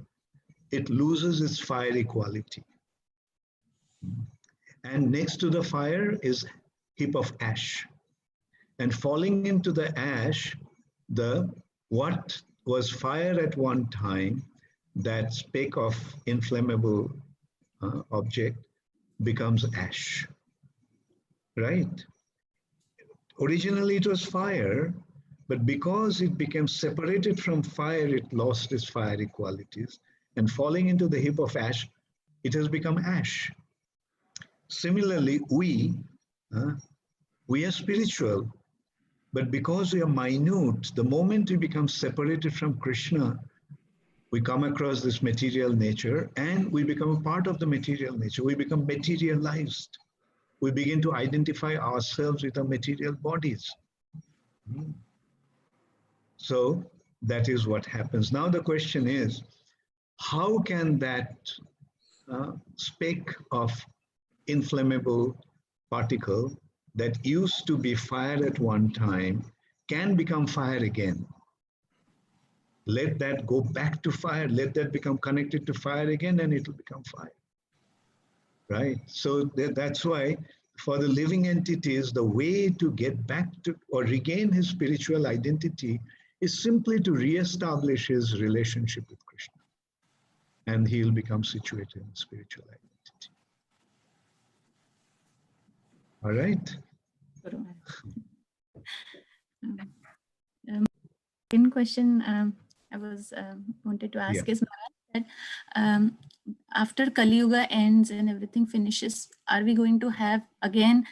it loses its fiery quality. And next to the fire is heap of ash. And falling into the ash, what was fire at one time, that speck of inflammable object, becomes ash, right? Originally it was fire, but because it became separated from fire, it lost its fiery qualities. And falling into the heap of ash, it has become ash. Similarly, we are spiritual, but because we are minute, the moment we become separated from Krishna, we come across this material nature and we become a part of the material nature. We become materialized. We begin to identify ourselves with our material bodies. So that is what happens. Now the question is, how can that speck of inflammable particle that used to be fire at one time can become fire again? Let that go back to fire, let that become connected to fire again, and it will become fire, right? So that's why for the living entities, the way to get back to or regain his spiritual identity is simply to re-establish his relationship with Krishna, and he'll become situated in spiritual identity. All right. Second question I was wanted to ask is, Maharaj, that after Kali Yuga ends and everything finishes, are we going to have again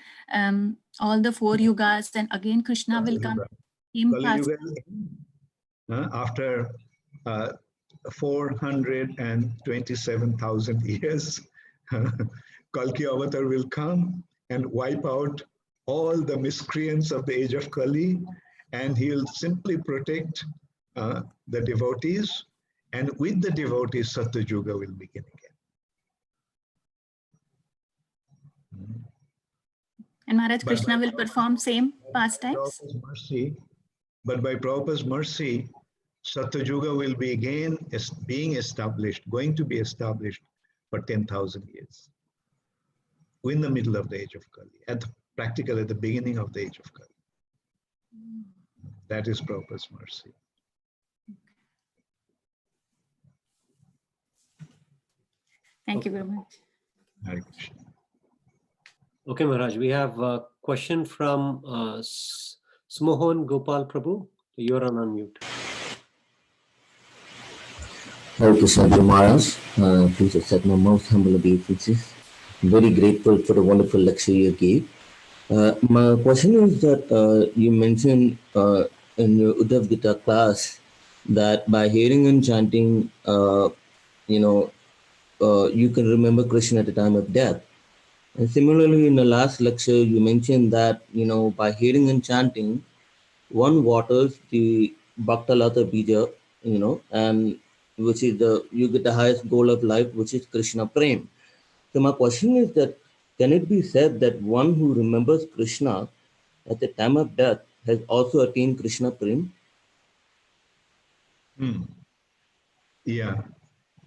all the 4 yugas, and again Krishna will come? Kali Yuga after 427,000 years, Kalki Avatar will come and wipe out all the miscreants of the age of Kali, and he'll simply protect the devotees, and with the devotees, Satyuga Yuga will begin again. And Maharaj, Krishna will perform same pastimes? But by Prabhupada's mercy, Satyuga Yuga will be again being established, going to be established for 10,000 years. In the middle of the age of Kali, practically at the beginning of the age of Kali. That is Prabhupada's mercy. Thank you very much. Hare Krishna. Okay, Maharaj, we have a question from Smohan Gopal Prabhu. You're on unmute. Hare Krishna Guru Maharaj, please accept my most humble obeisances. I'm very grateful for the wonderful lecture you gave. My question is that you mentioned in your Uddhav Gita class that by hearing and chanting, you can remember Krishna at the time of death. And similarly, in the last lecture, you mentioned that, by hearing and chanting, one waters the Bhaktalata Bija, and which is you get the highest goal of life, which is Krishna Prem. So my question is that, can it be said that one who remembers Krishna at the time of death has also attained Krishna Prem? Yeah.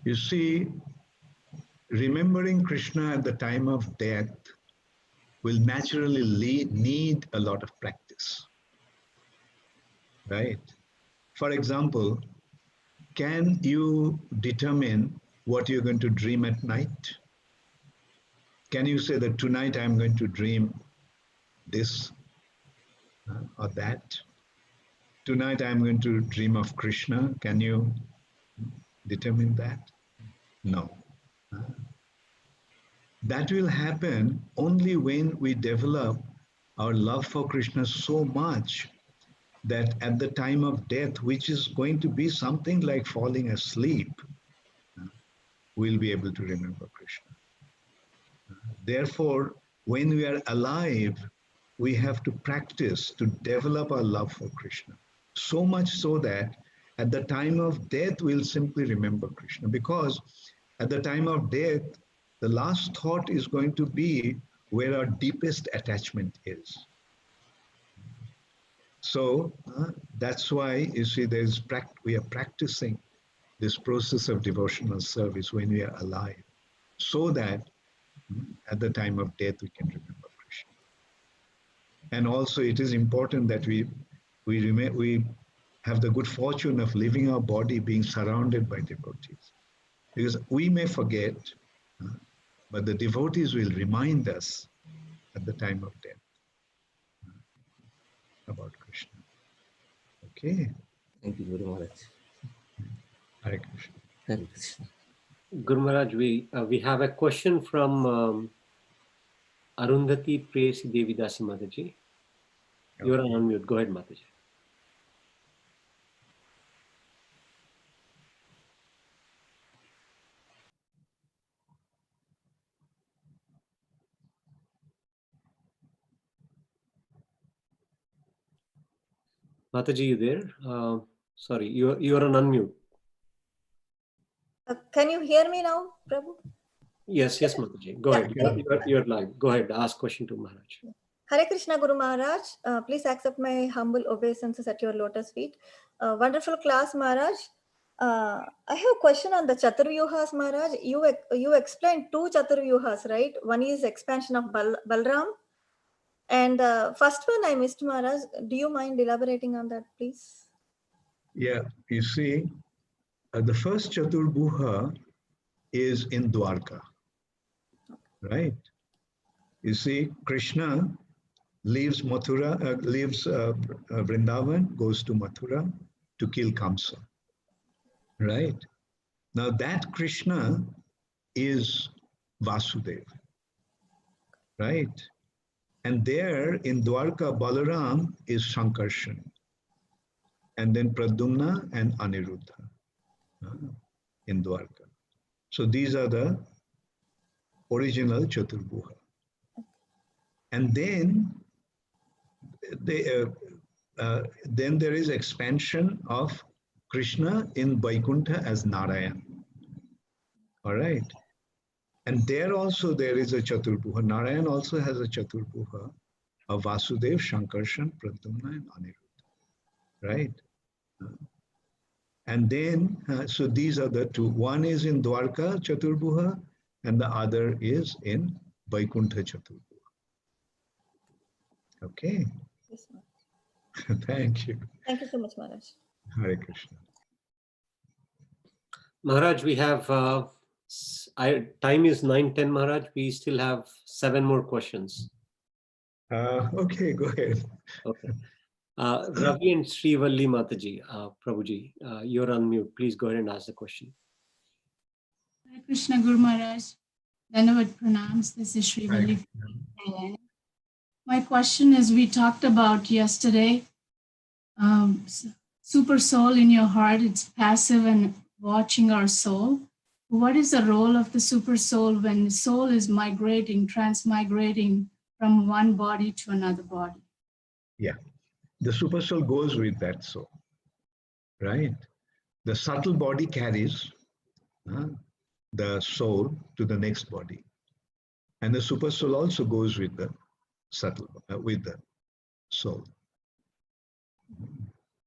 You see, remembering Krishna at the time of death will naturally need a lot of practice, right? For example, can you determine what you're going to dream at night? Can you say that tonight I'm going to dream this or that? Tonight I'm going to dream of Krishna. Can you determine that? No. That will happen only when we develop our love for Krishna so much that at the time of death, which is going to be something like falling asleep, we'll be able to remember Krishna. Therefore, when we are alive, we have to practice to develop our love for Krishna. So much so that at the time of death, we'll simply remember Krishna. Because at the time of death, the last thought is going to be where our deepest attachment is. So that's why you see we are practicing this process of devotional service when we are alive, so that at the time of death we can remember Krishna. And also it is important that we have the good fortune of living our body being surrounded by devotees. Because we may forget, but the devotees will remind us at the time of death about Krishna. Okay. Thank you very much. Hare Krishna. Hare Krishna. Guru Maharaj, we have a question from Arundhati Prayasi Devidasi Mataji. You are on unmute. Go ahead, Mataji. Mataji, you there? Sorry, you are on unmute. Can you hear me now, Prabhu? Yes, Mataji. Go ahead. You're live. Go ahead. Ask question to Maharaj. Hare Krishna, Guru Maharaj. Please accept my humble obeisances at your lotus feet. Wonderful class, Maharaj. I have a question on the Chaturvyuhas, Maharaj. You explained two Chaturvyuhas, right? One is expansion of Balram. And first one I missed, Maharaj. Do you mind elaborating on that, please? Yeah, you see, the first Chaturbhuha is in Dwarka, right? You see, Krishna leaves Mathura, leaves Vrindavan, goes to Mathura to kill Kamsa, right? Now that Krishna is Vasudeva, right? And there in Dwarka, Balaram is Shankarshan, and then Pradyumna and Aniruddha in Dwarka. So these are the original Chaturbhuha. And then there is expansion of Krishna in Vaikuntha as Narayan. All right. And there also there is a Chaturbhuha. Narayan also has a Chaturbhuha of Vasudev, Shankarshan, Pradyumna, and Aniruddha. Right? And then, so these are the two. One is in Dwarka Chaturbhuha, and the other is in Vaikuntha Chaturbhuha. Okay. Yes, Thank you. Thank you so much, Maharaj. Hare Krishna. Maharaj, we have, time is 9:10, Maharaj. We still have 7 more questions. Okay, go ahead. Okay. Ravi and Srivalli Mataji, Prabhuji, you're on mute. Please go ahead and ask the question. Hare Krishna, Guru Maharaj. Dhanavad pranams. This is Srivalli from Thailand. My question is, we talked about yesterday, super soul in your heart. It's passive and watching our soul. What is the role of the super soul when the soul is migrating, transmigrating from one body to another body? Yeah, the super soul goes with that soul, right? The subtle body carries the soul to the next body. And the super soul also goes with the subtle, with the soul.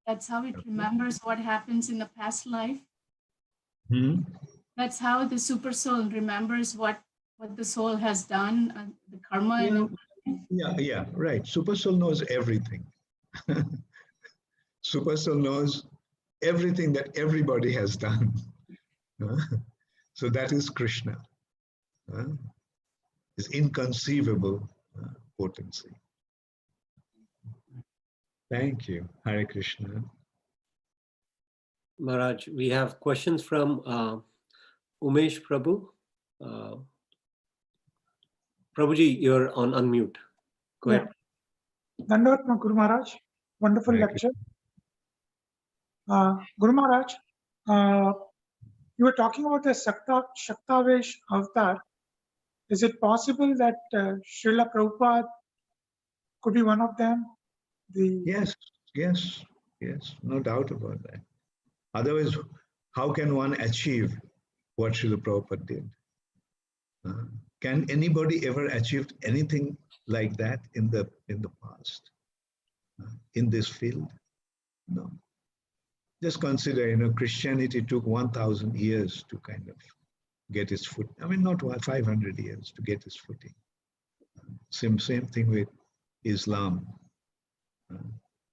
That's how it remembers what happens in the past life. That's how the super soul remembers what the soul has done, the karma. Yeah, right. Super soul knows everything. Super soul knows everything that everybody has done. So that is Krishna. His inconceivable potency. Thank you. Hare Krishna. Maharaj, we have questions from Umesh Prabhu. Prabhuji, you're on unmute. Go ahead. Dandavat Guru Maharaj. Wonderful lecture. Guru Maharaj, you were talking about the Shaktavesh avatar. Is it possible that Srila Prabhupada could be one of them? Yes, no doubt about that. Otherwise, how can one achieve what Srila Prabhupada did? Can anybody ever achieve anything like that in the past, in this field? No. Just consider, Christianity took 1,000 years to kind of get its foot. I mean, not 500 years to get its footing. Same thing with Islam.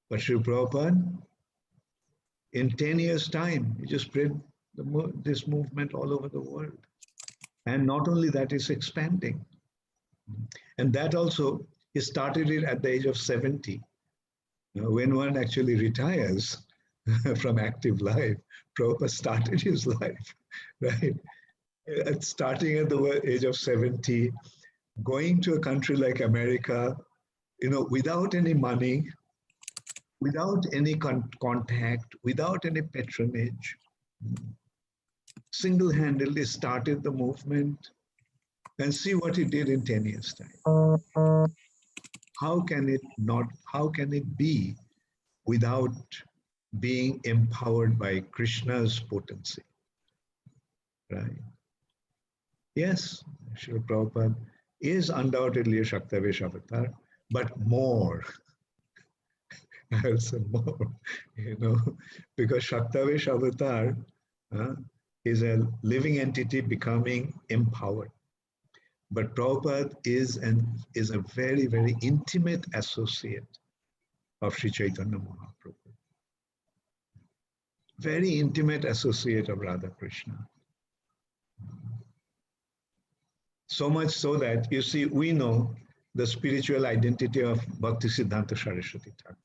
But Srila Prabhupada, in 10 years' time, he just spread this movement all over the world. And not only that, it's expanding. And that also, he started it at the age of 70. When one actually retires from active life, Prabhupada started his life, right? Starting at the age of 70, going to a country like America, without any money, without any contact, without any patronage, single-handedly started the movement, and see what he did in 10 years' time. How can it be without being empowered by Krishna's potency, right? Yes, Srila Prabhupada is undoubtedly a Shaktavesh avatar, but more. I'll say more, because Shaktavesh avatar is a living entity becoming empowered. But Prabhupada is a very, very intimate associate of Sri Chaitanya Mahaprabhu. Very intimate associate of Radha Krishna. So much so that, you see, we know the spiritual identity of Bhakti Siddhanta Saraswati Thakur.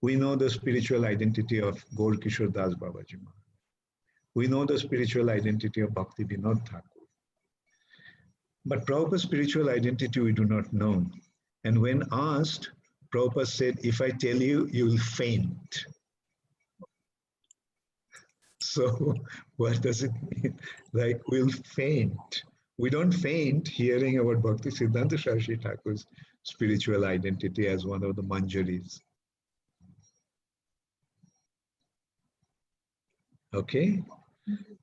We know the spiritual identity of Gaur Kishore Das Babaji Maharaj. We know the spiritual identity of Bhakti Vinod Thakur. But Prabhupada's spiritual identity we do not know. And when asked, Prabhupada said, if I tell you, you will faint. So what does it mean? Like, we'll faint. We don't faint hearing about Bhakti Siddhanta Saraswati Thakur's spiritual identity as one of the manjaris. Okay?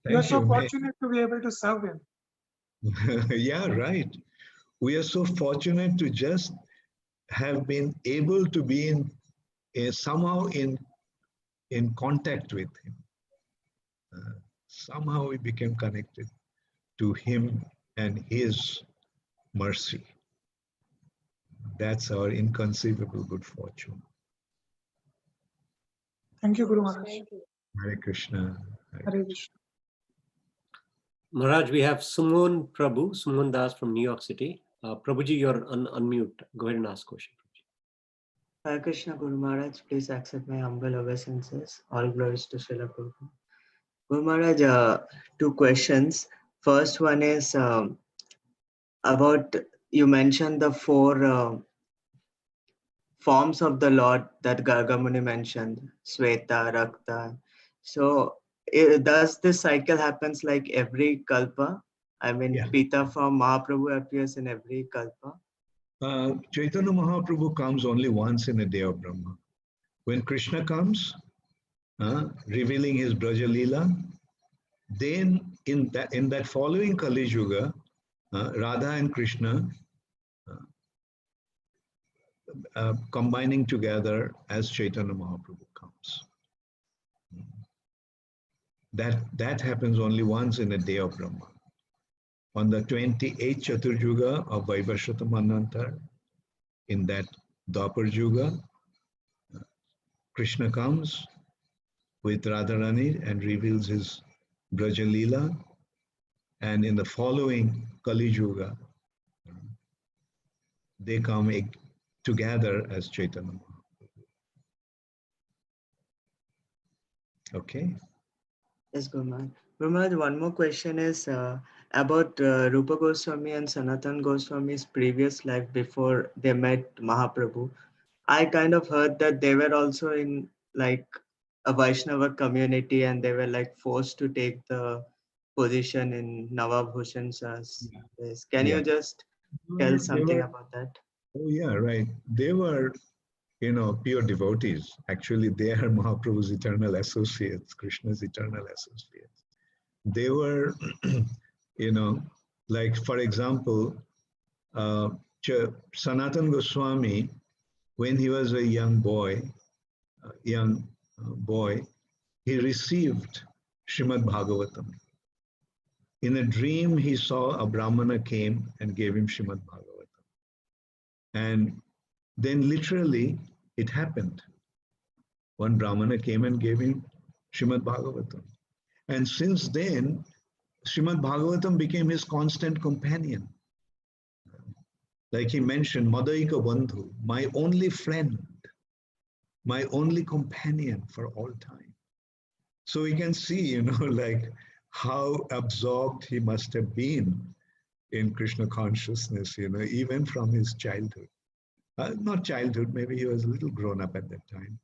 You are so fortunate to be able to serve him. Yeah, right. We are so fortunate to just have been able to be somehow in contact with him. Somehow we became connected to him and his mercy. That's our inconceivable good fortune. Thank you, Guru Maharaj. Hare Krishna. Hare Krishna. Maharaj, we have Suman Prabhu, Suman Das from New York City. Prabhuji, you're unmute. Go ahead and ask question. Hare Krishna, Guru Maharaj. Please accept my humble obeisances. All glories to Srila Prabhupada. Guru Maharaj, two questions. First one is about, you mentioned the four forms of the Lord that Gargamuni mentioned, Sweta, Rakta. So does this cycle happens like every kalpa? I mean, yeah. Pita from Mahaprabhu appears in every kalpa. Chaitanya Mahaprabhu comes only once in a day of Brahma. When Krishna comes, revealing his Braja Leela, then in that following Kali Yuga, Radha and Krishna combining together as Chaitanya Mahaprabhu comes. That happens only once in a day of Brahma. On the 28th Chaturjuga of Vaivashvata Manvantar, in that Dwapar Yuga, Krishna comes with Radharani and reveals his Braja Leela. And in the following Kali Yuga, they come together as Chaitanya Mahaprabhu. Okay? Yes, Guru Maharaj. Guru Maharaj, one more question is about Rupa Goswami and Sanatan Goswami's previous life before they met Mahaprabhu. I kind of heard that they were also in like a Vaishnava community and they were like forced to take the position in Nawab Hussain Shah's place. Can you just tell something about that? Oh yeah, right. They were, pure devotees. Actually, they are Mahaprabhu's eternal associates, Krishna's eternal associates. They were, like for example, Sanatan Goswami, when he was a young boy, he received Srimad Bhagavatam. In a dream, he saw a Brahmana came and gave him Srimad Bhagavatam. And then literally it happened. One Brahmana came and gave him Srimad Bhagavatam. And since then, Srimad Bhagavatam became his constant companion. Like he mentioned, Madaika Bandhu, my only friend, my only companion for all time. So we can see, like how absorbed he must have been in Krishna consciousness, even from his childhood. Not childhood, maybe he was a little grown up at that time.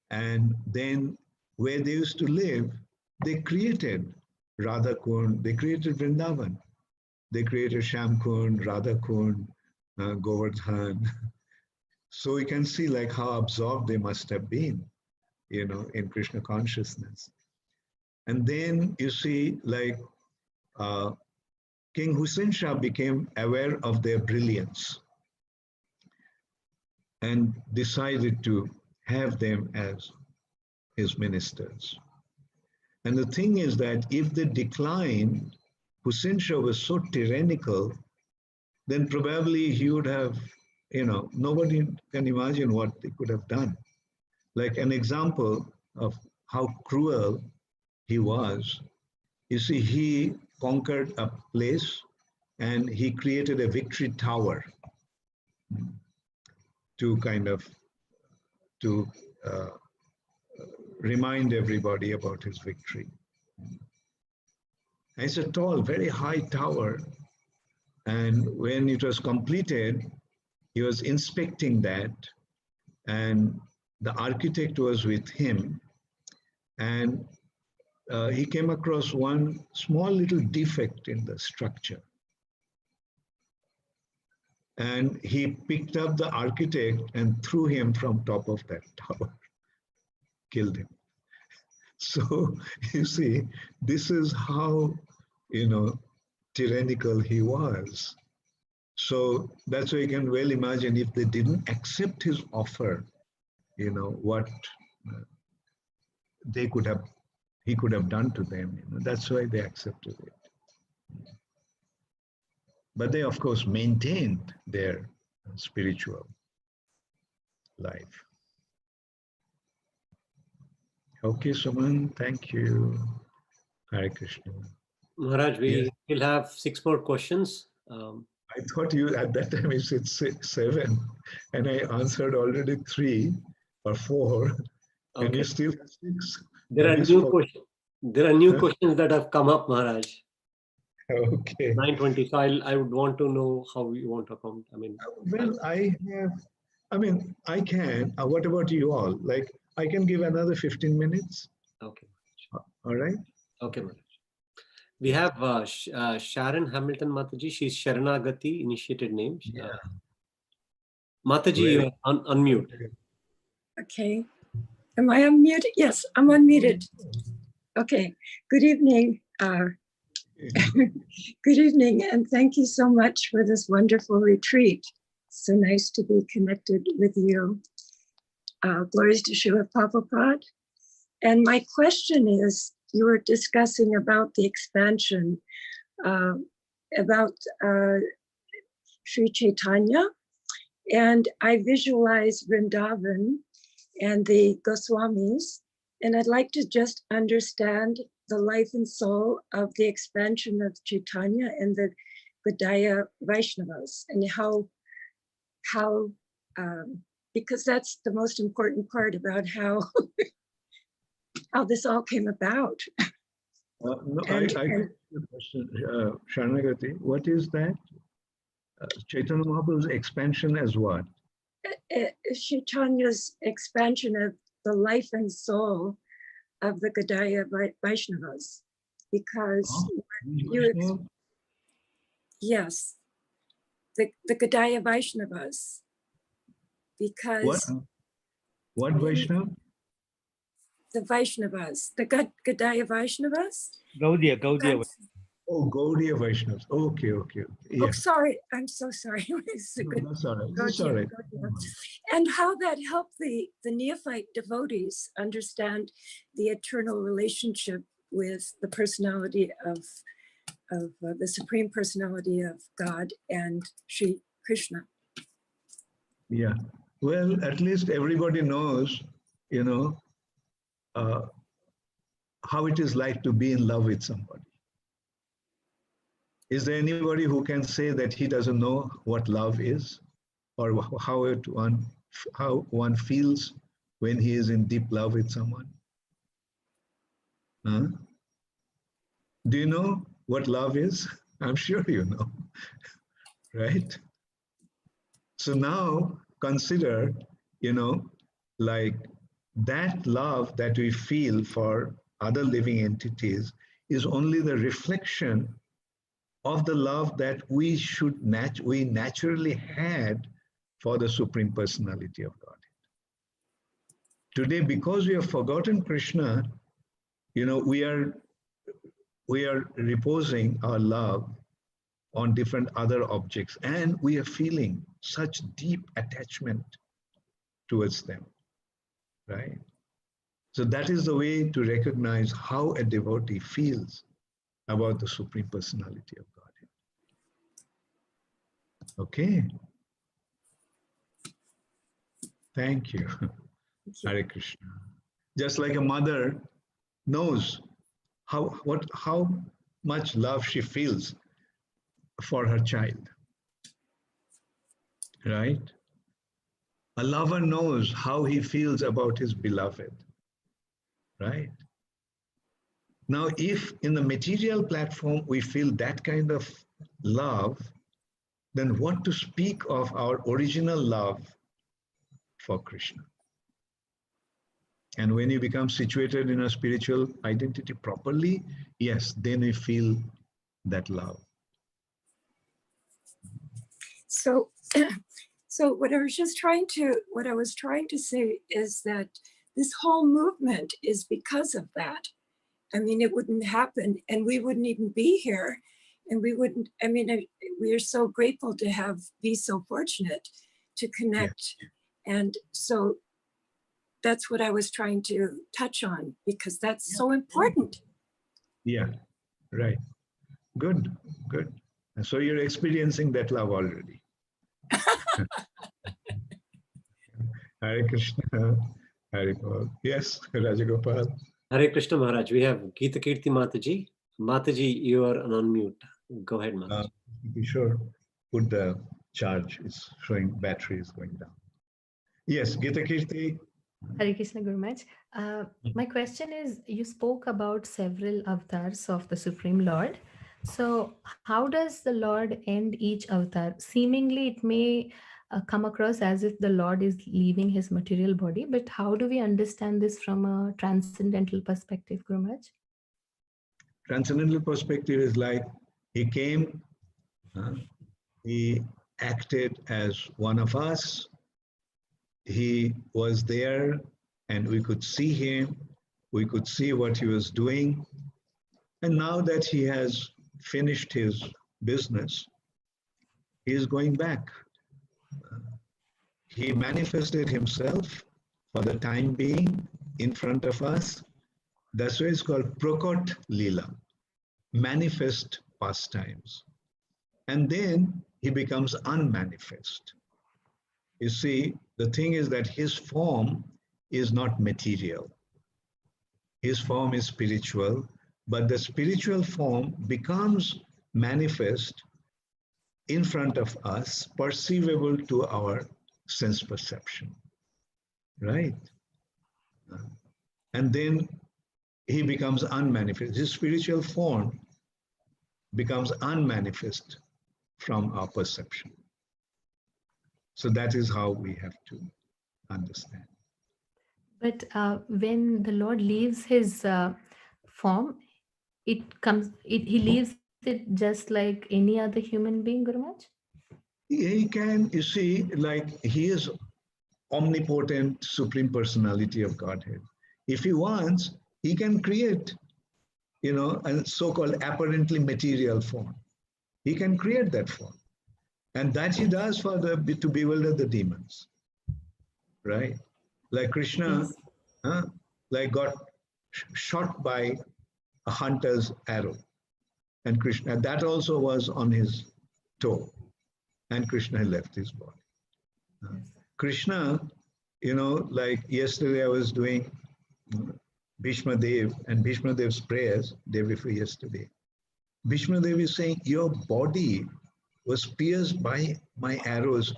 And then where they used to live, they created Radha Kund, they created Vrindavan, they created Shyam Kund, Radha Kund, Govardhan. So we can see like how absorbed they must have been, in Krishna consciousness. And then you see like King Hussain Shah became aware of their brilliance and decided to have them as his ministers. And the thing is that if they declined, Hussain Shah was so tyrannical, then probably he would have, nobody can imagine what they could have done. Like an example of how cruel he was, you see, he conquered a place and he created a victory tower to kind of, remind everybody about his victory. And it's a tall, very high tower. And when it was completed, he was inspecting that, and the architect was with him, and he came across one small little defect in the structure. And he picked up the architect and threw him from top of that tower, killed him. So you see, this is how, tyrannical he was. So that's why you can well imagine if they didn't accept his offer, what he could have done to them. That's why they accepted it. But they, of course, maintained their spiritual life. Okay, Suman, thank you. Hare Krishna. Maharaj, we will have 6 more questions. I thought you, at that time, you said 7, and I answered already 3 or 4, and you still have 6. There are new questions. There are new questions that have come up, Maharaj. Okay. 9:20. So I would want to know how you want to account. Well, I can. What about you all? Like, I can give another 15 minutes. Okay. All right. Okay, Maharaj. We have Sharon Hamilton Mataji. She's Sharanagati, initiated name. Mataji, you are unmute. Okay. Am I unmuted? Yes, I'm unmuted. Okay. Good evening. Good evening, and thank you so much for this wonderful retreat. So nice to be connected with you. Glories to Srila Prabhupada. And my question is, you were discussing about the expansion, about Sri Chaitanya, and I visualize Vrindavan and the Goswamis, and I'd like to just understand the life and soul of the expansion of Chaitanya and the Gaudiya Vaishnavas, and how because that's the most important part about how how this all came about. No, I got the question, Sharanagati. What is that? Chaitanya Mahaprabhu's expansion as what? Chaitanya's expansion of the life and soul of the Gaudiya Vaishnavas, because yes, the Gaudiya Vaishnavas, because what Vaishnava? The Vaishnavas, the Gaudiya Vaishnavas. Gaudiya. Oh, Gaudiya Vaishnavas. Okay. Yes. Oh, sorry. I'm so sorry. It's That's all right. That's all right. And how that helped the neophyte devotees understand the eternal relationship with the personality of the Supreme Personality of God and Sri Krishna. Yeah. Well, at least everybody knows, how it is like to be in love with somebody. Is there anybody who can say that he doesn't know what love is, or how one feels when he is in deep love with someone? Huh? Do you know what love is? I'm sure you know, right? So now consider, like that love that we feel for other living entities is only the reflection of the love that we naturally had for the Supreme Personality of God. Today, because we have forgotten Krishna, we are reposing our love on different other objects, and we are feeling such deep attachment towards them, right? So that is the way to recognize how a devotee feels about the Supreme Personality of Godhead. Okay. Thank you. Hare Krishna. Just like a mother knows how much love she feels for her child, right? A lover knows how he feels about his beloved, right? Now, if in the material platform we feel that kind of love, then what to speak of our original love for Krishna? And when you become situated in a spiritual identity properly, yes, then we feel that love. So what I was trying to say is that this whole movement is because of that. I mean, it wouldn't happen and we wouldn't even be here. And we wouldn't, we are so grateful to be so fortunate to connect. Yes. And so that's what I was trying to touch on, because that's so important. Yeah, right. Good. And so you're experiencing that love already. Hare Krishna. Hare Gopal. Yes, Rajagopal. Hare Krishna Maharaj. We have Geeta Kirti Mataji. Mataji, you are on unmute. Go ahead, Mataji. Be sure, put the charge. It's showing battery is going down. Yes, Geeta Kirti. Hare Krishna Guru Maharaj. My question is, you spoke about several avatars of the Supreme Lord. So how does the Lord end each avatar? Seemingly, it may come across as if the Lord is leaving his material body, but how do we understand this from a transcendental perspective, Guru Maharaj? Transcendental perspective is like he came, he acted as one of us, he was there and we could see him, we could see what he was doing. And now that he has finished his business, he is going back he manifested himself for the time being in front of us. That's why it's called Prakot Leela, manifest pastimes. And then he becomes unmanifest. You see, the thing is that his form is not material. His form is spiritual, but the spiritual form becomes manifest in front of us, perceivable to our sense perception, right? And then he becomes unmanifest. His spiritual form becomes unmanifest from our perception. So that is how we have to understand. But when the Lord leaves his form, he leaves it just like any other human being, Guru Maharaj? He can, you see, like he is omnipotent, supreme personality of Godhead. If he wants, he can create, a so-called apparently material form. He can create that form. And that he does to bewilder the demons, right? Like Krishna, like got shot by a hunter's arrow. And Krishna, that also was on his toe. And Krishna left his body. Krishna, like yesterday I was doing Bhishma Dev and Bhishma Dev's prayers, day before yesterday. Bhishma Dev is saying, your body was pierced by my arrows,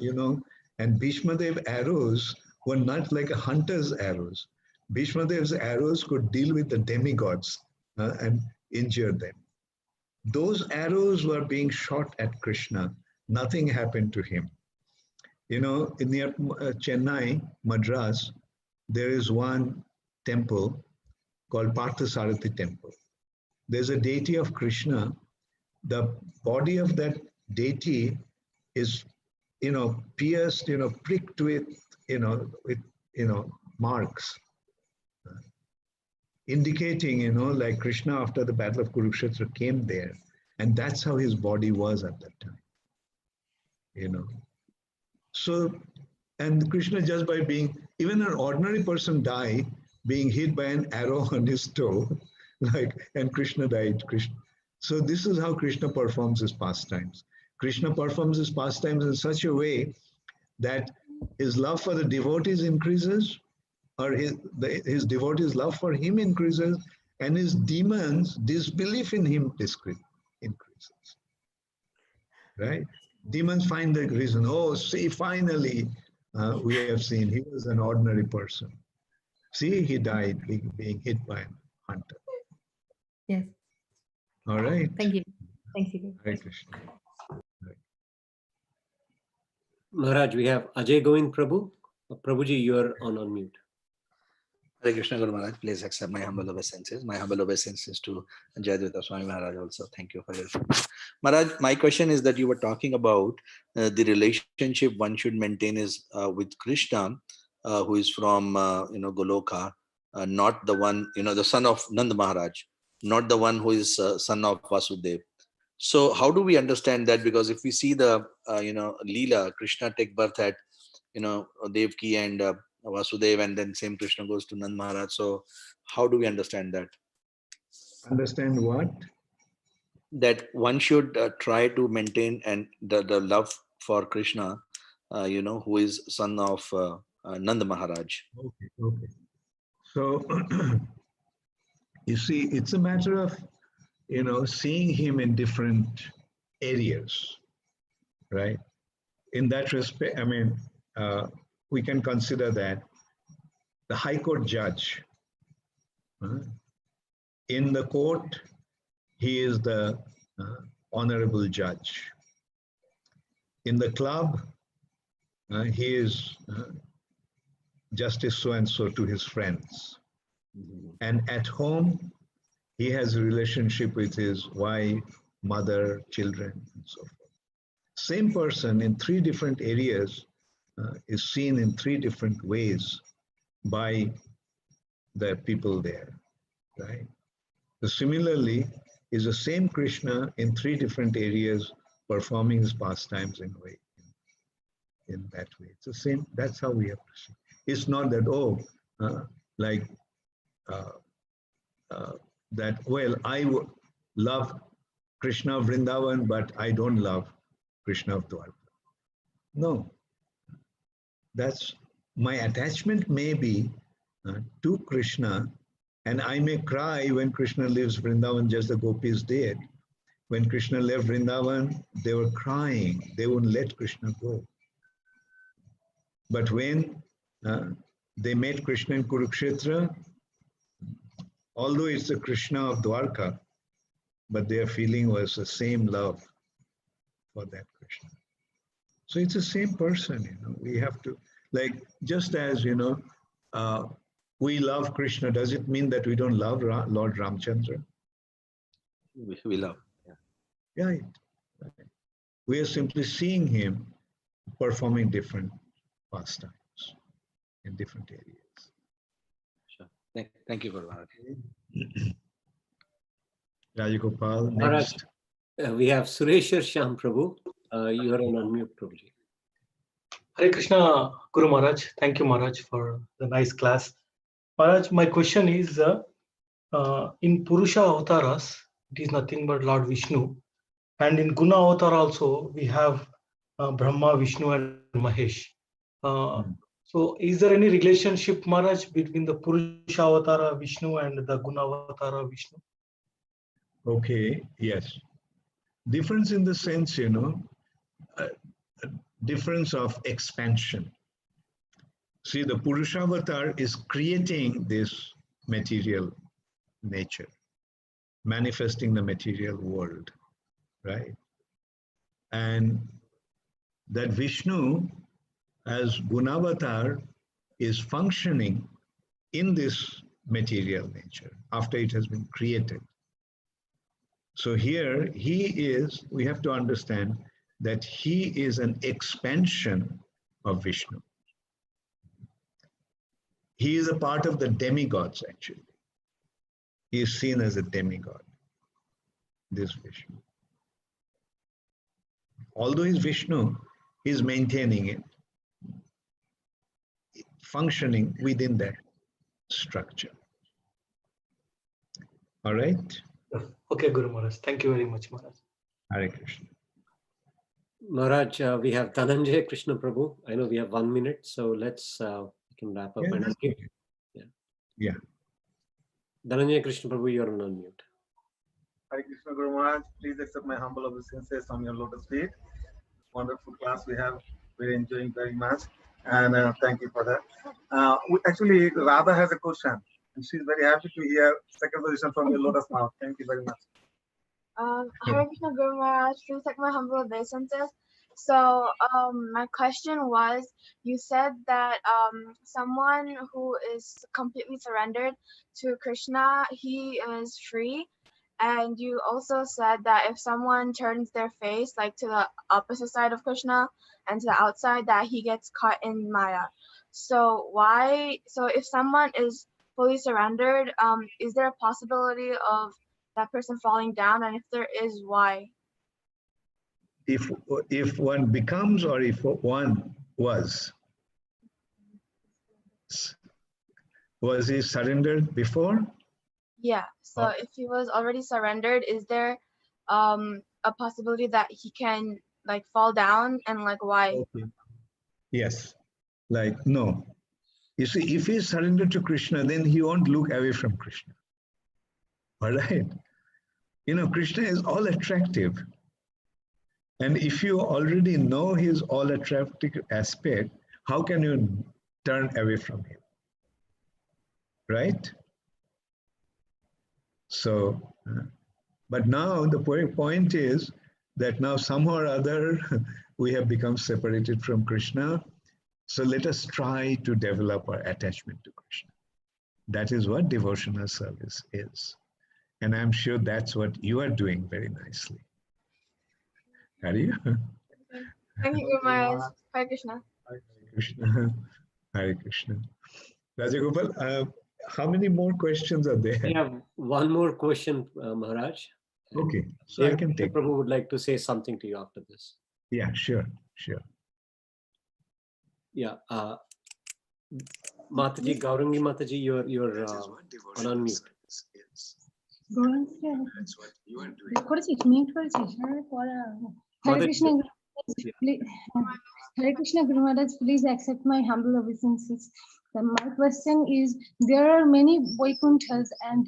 and Bhishma Dev arrows were not like a hunter's arrows. Bhishma Dev's arrows could deal with the demigods and injure them. Those arrows were being shot at Krishna. Nothing happened to him. Near Chennai, Madras, there is one temple called Parthasarathi Temple. There's a deity of Krishna. The body of that deity is, pierced, pricked with, marks, indicating, like Krishna after the battle of Kurukshetra came there, and that's how his body was at that time, So, and Krishna just by being, even an ordinary person died, being hit by an arrow on his toe, and Krishna died. So this is how Krishna performs his pastimes. Krishna performs his pastimes in such a way that his love for the devotees increases, or his devotees' love for him increases, and his demons' disbelief in him increases. Right? Demons find the reason, oh, see, finally, we have seen he was an ordinary person. See, he died being hit by a hunter. Yes. All right. Thank you. Thank you. Hare Krishna. Maharaj, we have Ajay Govind Prabhu. Prabhuji, you are on mute. Hare Krishna Guru Maharaj, please accept my humble obeisances. My humble obeisances to Jīvera Svarūpa Maharaj also. Thank you for your Maharaj, my question is that you were talking about the relationship one should maintain is with Krishna, who is from Goloka, not the one, the son of Nand Maharaj, not the one who is son of Vasudeva. So how do we understand that? Because if we see the Leela, Krishna take birth at Devaki and Vasudeva, and then same Krishna goes to Nand Maharaj. So how do we understand that? Understand what? That one should try to maintain the love for Krishna, who is son of Nand Maharaj. Okay. So you see, it's a matter of seeing him in different areas, right? In that respect, I mean, we can consider that the High Court judge, in the court, he is the honorable judge. In the club, he is Justice so-and-so to his friends. And at home, he has a relationship with his wife, mother, children, and so forth. Same person in three different areas is seen in three different ways by the people there, right? So similarly, is the same Krishna in three different areas performing his pastimes in that way. It's the same, that's how we have to see. It's not that, that, well, I love Krishna of Vrindavan, but I don't love Krishna of Dwarka. No, that's, my attachment may be to Krishna, and I may cry when Krishna leaves Vrindavan, just the gopis did. When Krishna left Vrindavan, they were crying. They wouldn't let Krishna go. But when they met Krishna in Kurukshetra, although it's the Krishna of Dwarka, but their feeling was the same love for that Krishna. So it's the same person, we have to, like, just as, we love Krishna, does it mean that we don't love Lord Ramchandra? We love. Yeah. Right. We are simply seeing him performing different pastimes in different areas. Sure. Thank you, Guru Maharaj. Rajagopal, next. We have Sureshwar Shyam Prabhu. You are on unmute, Prabhuji. Hare Krishna, Guru Maharaj. Thank you, Maharaj, for the nice class. Maharaj, my question is, in Purusha avatars, it is nothing but Lord Vishnu. And in Guna avatar also, we have Brahma, Vishnu, and Mahesh. So is there any relationship, Maharaj, between the Purusha avatara Vishnu and the Guna avatara Vishnu? Okay, yes. Difference in the sense, difference of expansion. See, the Purusha avatar is creating this material nature, manifesting the material world, right? And that Vishnu, as Gunavatar, is functioning in this material nature after it has been created. So here he is, we have to understand that he is an expansion of Vishnu. He is a part of the demigods, actually. He is seen as a demigod, this Vishnu. Although he's Vishnu, he's maintaining it, functioning within that structure. All right? Okay, Guru Maharaj. Thank you very much, Maharaj. Hare Krishna. Maharaj, we have Dhananjay Krishna Prabhu. I know we have 1 minute, so let's we can wrap up. Yeah, And okay. Yeah. Dhananjay Krishna Prabhu, you're on unmute. Hare Krishna Guru Maharaj, please accept my humble obeisances on your lotus feet. Wonderful class we have. We're enjoying very much. And thank you for that. Actually, Radha has a question. And she's very happy to hear second position from your lotus mouth. Thank you very much. Hare Krishna Guru Maharaj, please take my humble obeisances. So my question was, you said that someone who is completely surrendered to Krishna, he is free. And you also said that if someone turns their face like to the opposite side of Krishna and to the outside, that he gets caught in Maya. So if someone is fully surrendered, is there a possibility of that person falling down? And if there is, why? If one becomes, or if one was he surrendered before? Yeah. So if he was already surrendered, is there a possibility that he can like fall down, and like why? Okay. Yes. Like, no. You see, if he surrendered to Krishna, then he won't look away from Krishna. All right. Krishna is all attractive. And if you already know his all attractive aspect, how can you turn away from him? Right? So, but now the point is that now somehow or other we have become separated from Krishna. So let us try to develop our attachment to Krishna. That is what devotional service is. And I'm sure that's what you are doing very nicely. Are you? Thank you, Guru Maharaj. Hare Krishna. Hare Krishna. Hare Krishna. Rajagopal, how many more questions are there? We have one more question, Maharaj. Okay, so I can take. Prabhu would like to say something to you after this. Yeah, sure. Yeah. Mataji, Gaurangi Mataji, you're on unmute. Hare Krishna, Hare Krishna Guru Maharaj, please accept my humble obeisances. My question is, there are many Vaikunthas and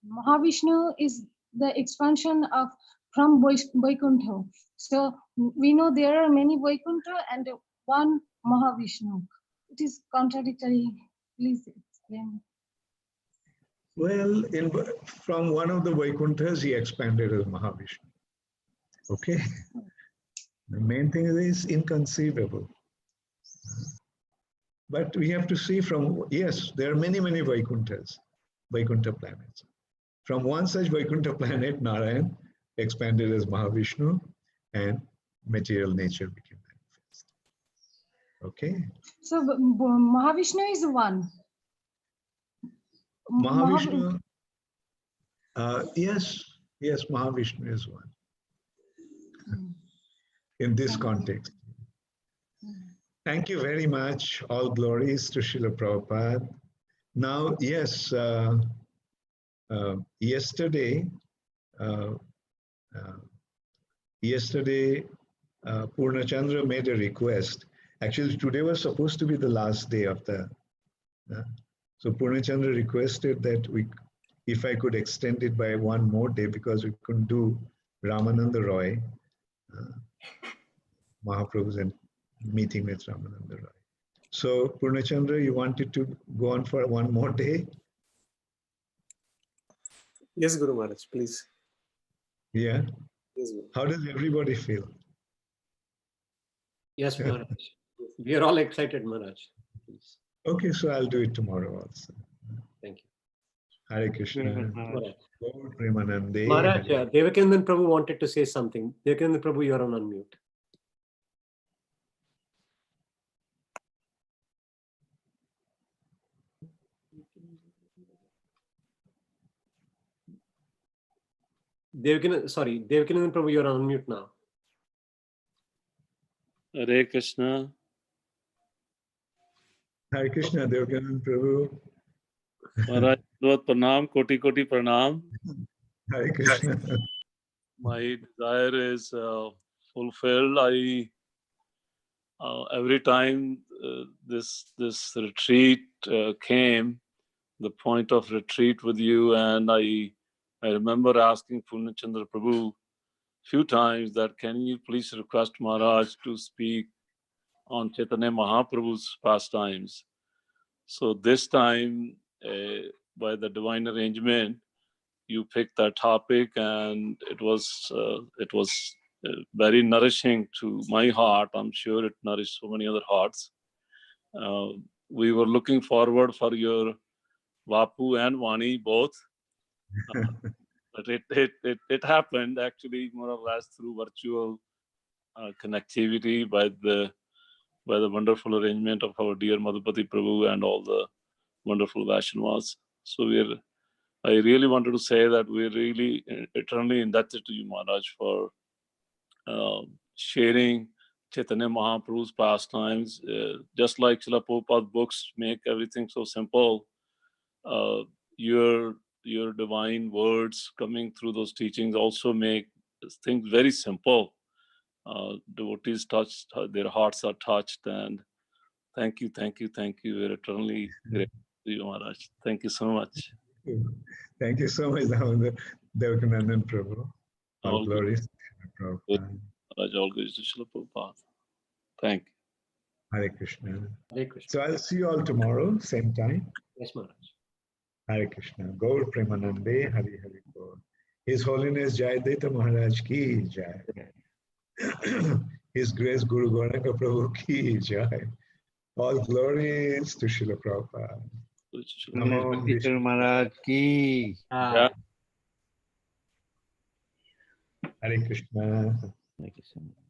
Mahavishnu is the expansion of from Vaikuntha. So we know there are many Vaikuntha and one Mahavishnu. It is contradictory. Please explain. Well, from one of the Vaikunthas, he expanded as Mahavishnu. Okay? The main thing is inconceivable. But we have to see from, yes, there are many, many Vaikunthas, Vaikuntha planets. From one such Vaikuntha planet, Narayan expanded as Mahavishnu and material nature became manifest. Okay? So Mahavishnu is one. Mahavishnu, yes, Mahavishnu is one. In this context. Thank you very much. All glories to Srila Prabhupada. Now, yes, yesterday, Purnachandra made a request. Actually, today was supposed to be the last day of the. So Purnachandra requested that if I could extend it by one more day because we couldn't do Ramananda Roy, Mahaprabhu's meeting with Ramananda Roy. So Purnachandra, you wanted to go on for one more day? Yes, Guru Maharaj, please. Yeah. Yes, Guru. How does everybody feel? Yes, Maharaj. We are all excited, Maharaj. Please. Okay, so I'll do it tomorrow also. Thank you. Hare Krishna. Premanande. Maharaj, Devakanandan Prabhu wanted to say something. Devakanandan Prabhu, you are on unmute. Devakanandan Prabhu, you are on unmute now. Hare Krishna. Hare Krishna, Devakanandan Prabhu. Maharaj, pranam, koti koti pranam. Hare Krishna. My desire is fulfilled. Every time this retreat came, the point of retreat with you, and I remember asking Purnachandra Prabhu few times that can you please request Maharaj to speak on Chaitanya Mahaprabhu's pastimes. So this time, by the divine arrangement, you picked that topic, and it was very nourishing to my heart. I'm sure it nourished so many other hearts. We were looking forward for your Vapu and Vani both. But it happened actually more or less through virtual connectivity by the wonderful arrangement of our dear Madhupati Prabhu and all the wonderful Vaishnavas. So I really wanted to say that we're really eternally indebted to you, Maharaj, for sharing Chaitanya Mahaprabhu's pastimes. Just like Srila Prabhupada's books make everything so simple, your divine words coming through those teachings also make things very simple. Devotees touched, their hearts are touched, and thank you. We're eternally grateful to you, Maharaj. Thank you so much. Thank you so much, Devakanandan Prabhu. All glories to Prabhupada. Maharaj, all glories to Srila Prabhupada. Thank you. Hare Krishna. Hare Krishna. So I'll see you all tomorrow, same time. Yes, Maharaj. Hare Krishna. Gaur Premanande, Hari Hari Gaur. His Holiness Jayadvaita Maharaj ki Jai. His Grace Guru Gauranga Prabhu ki Jai. All glories to Srila Prabhupada. Bhakti Charu Maharaj ki. Hare Krishna. Thank you so much.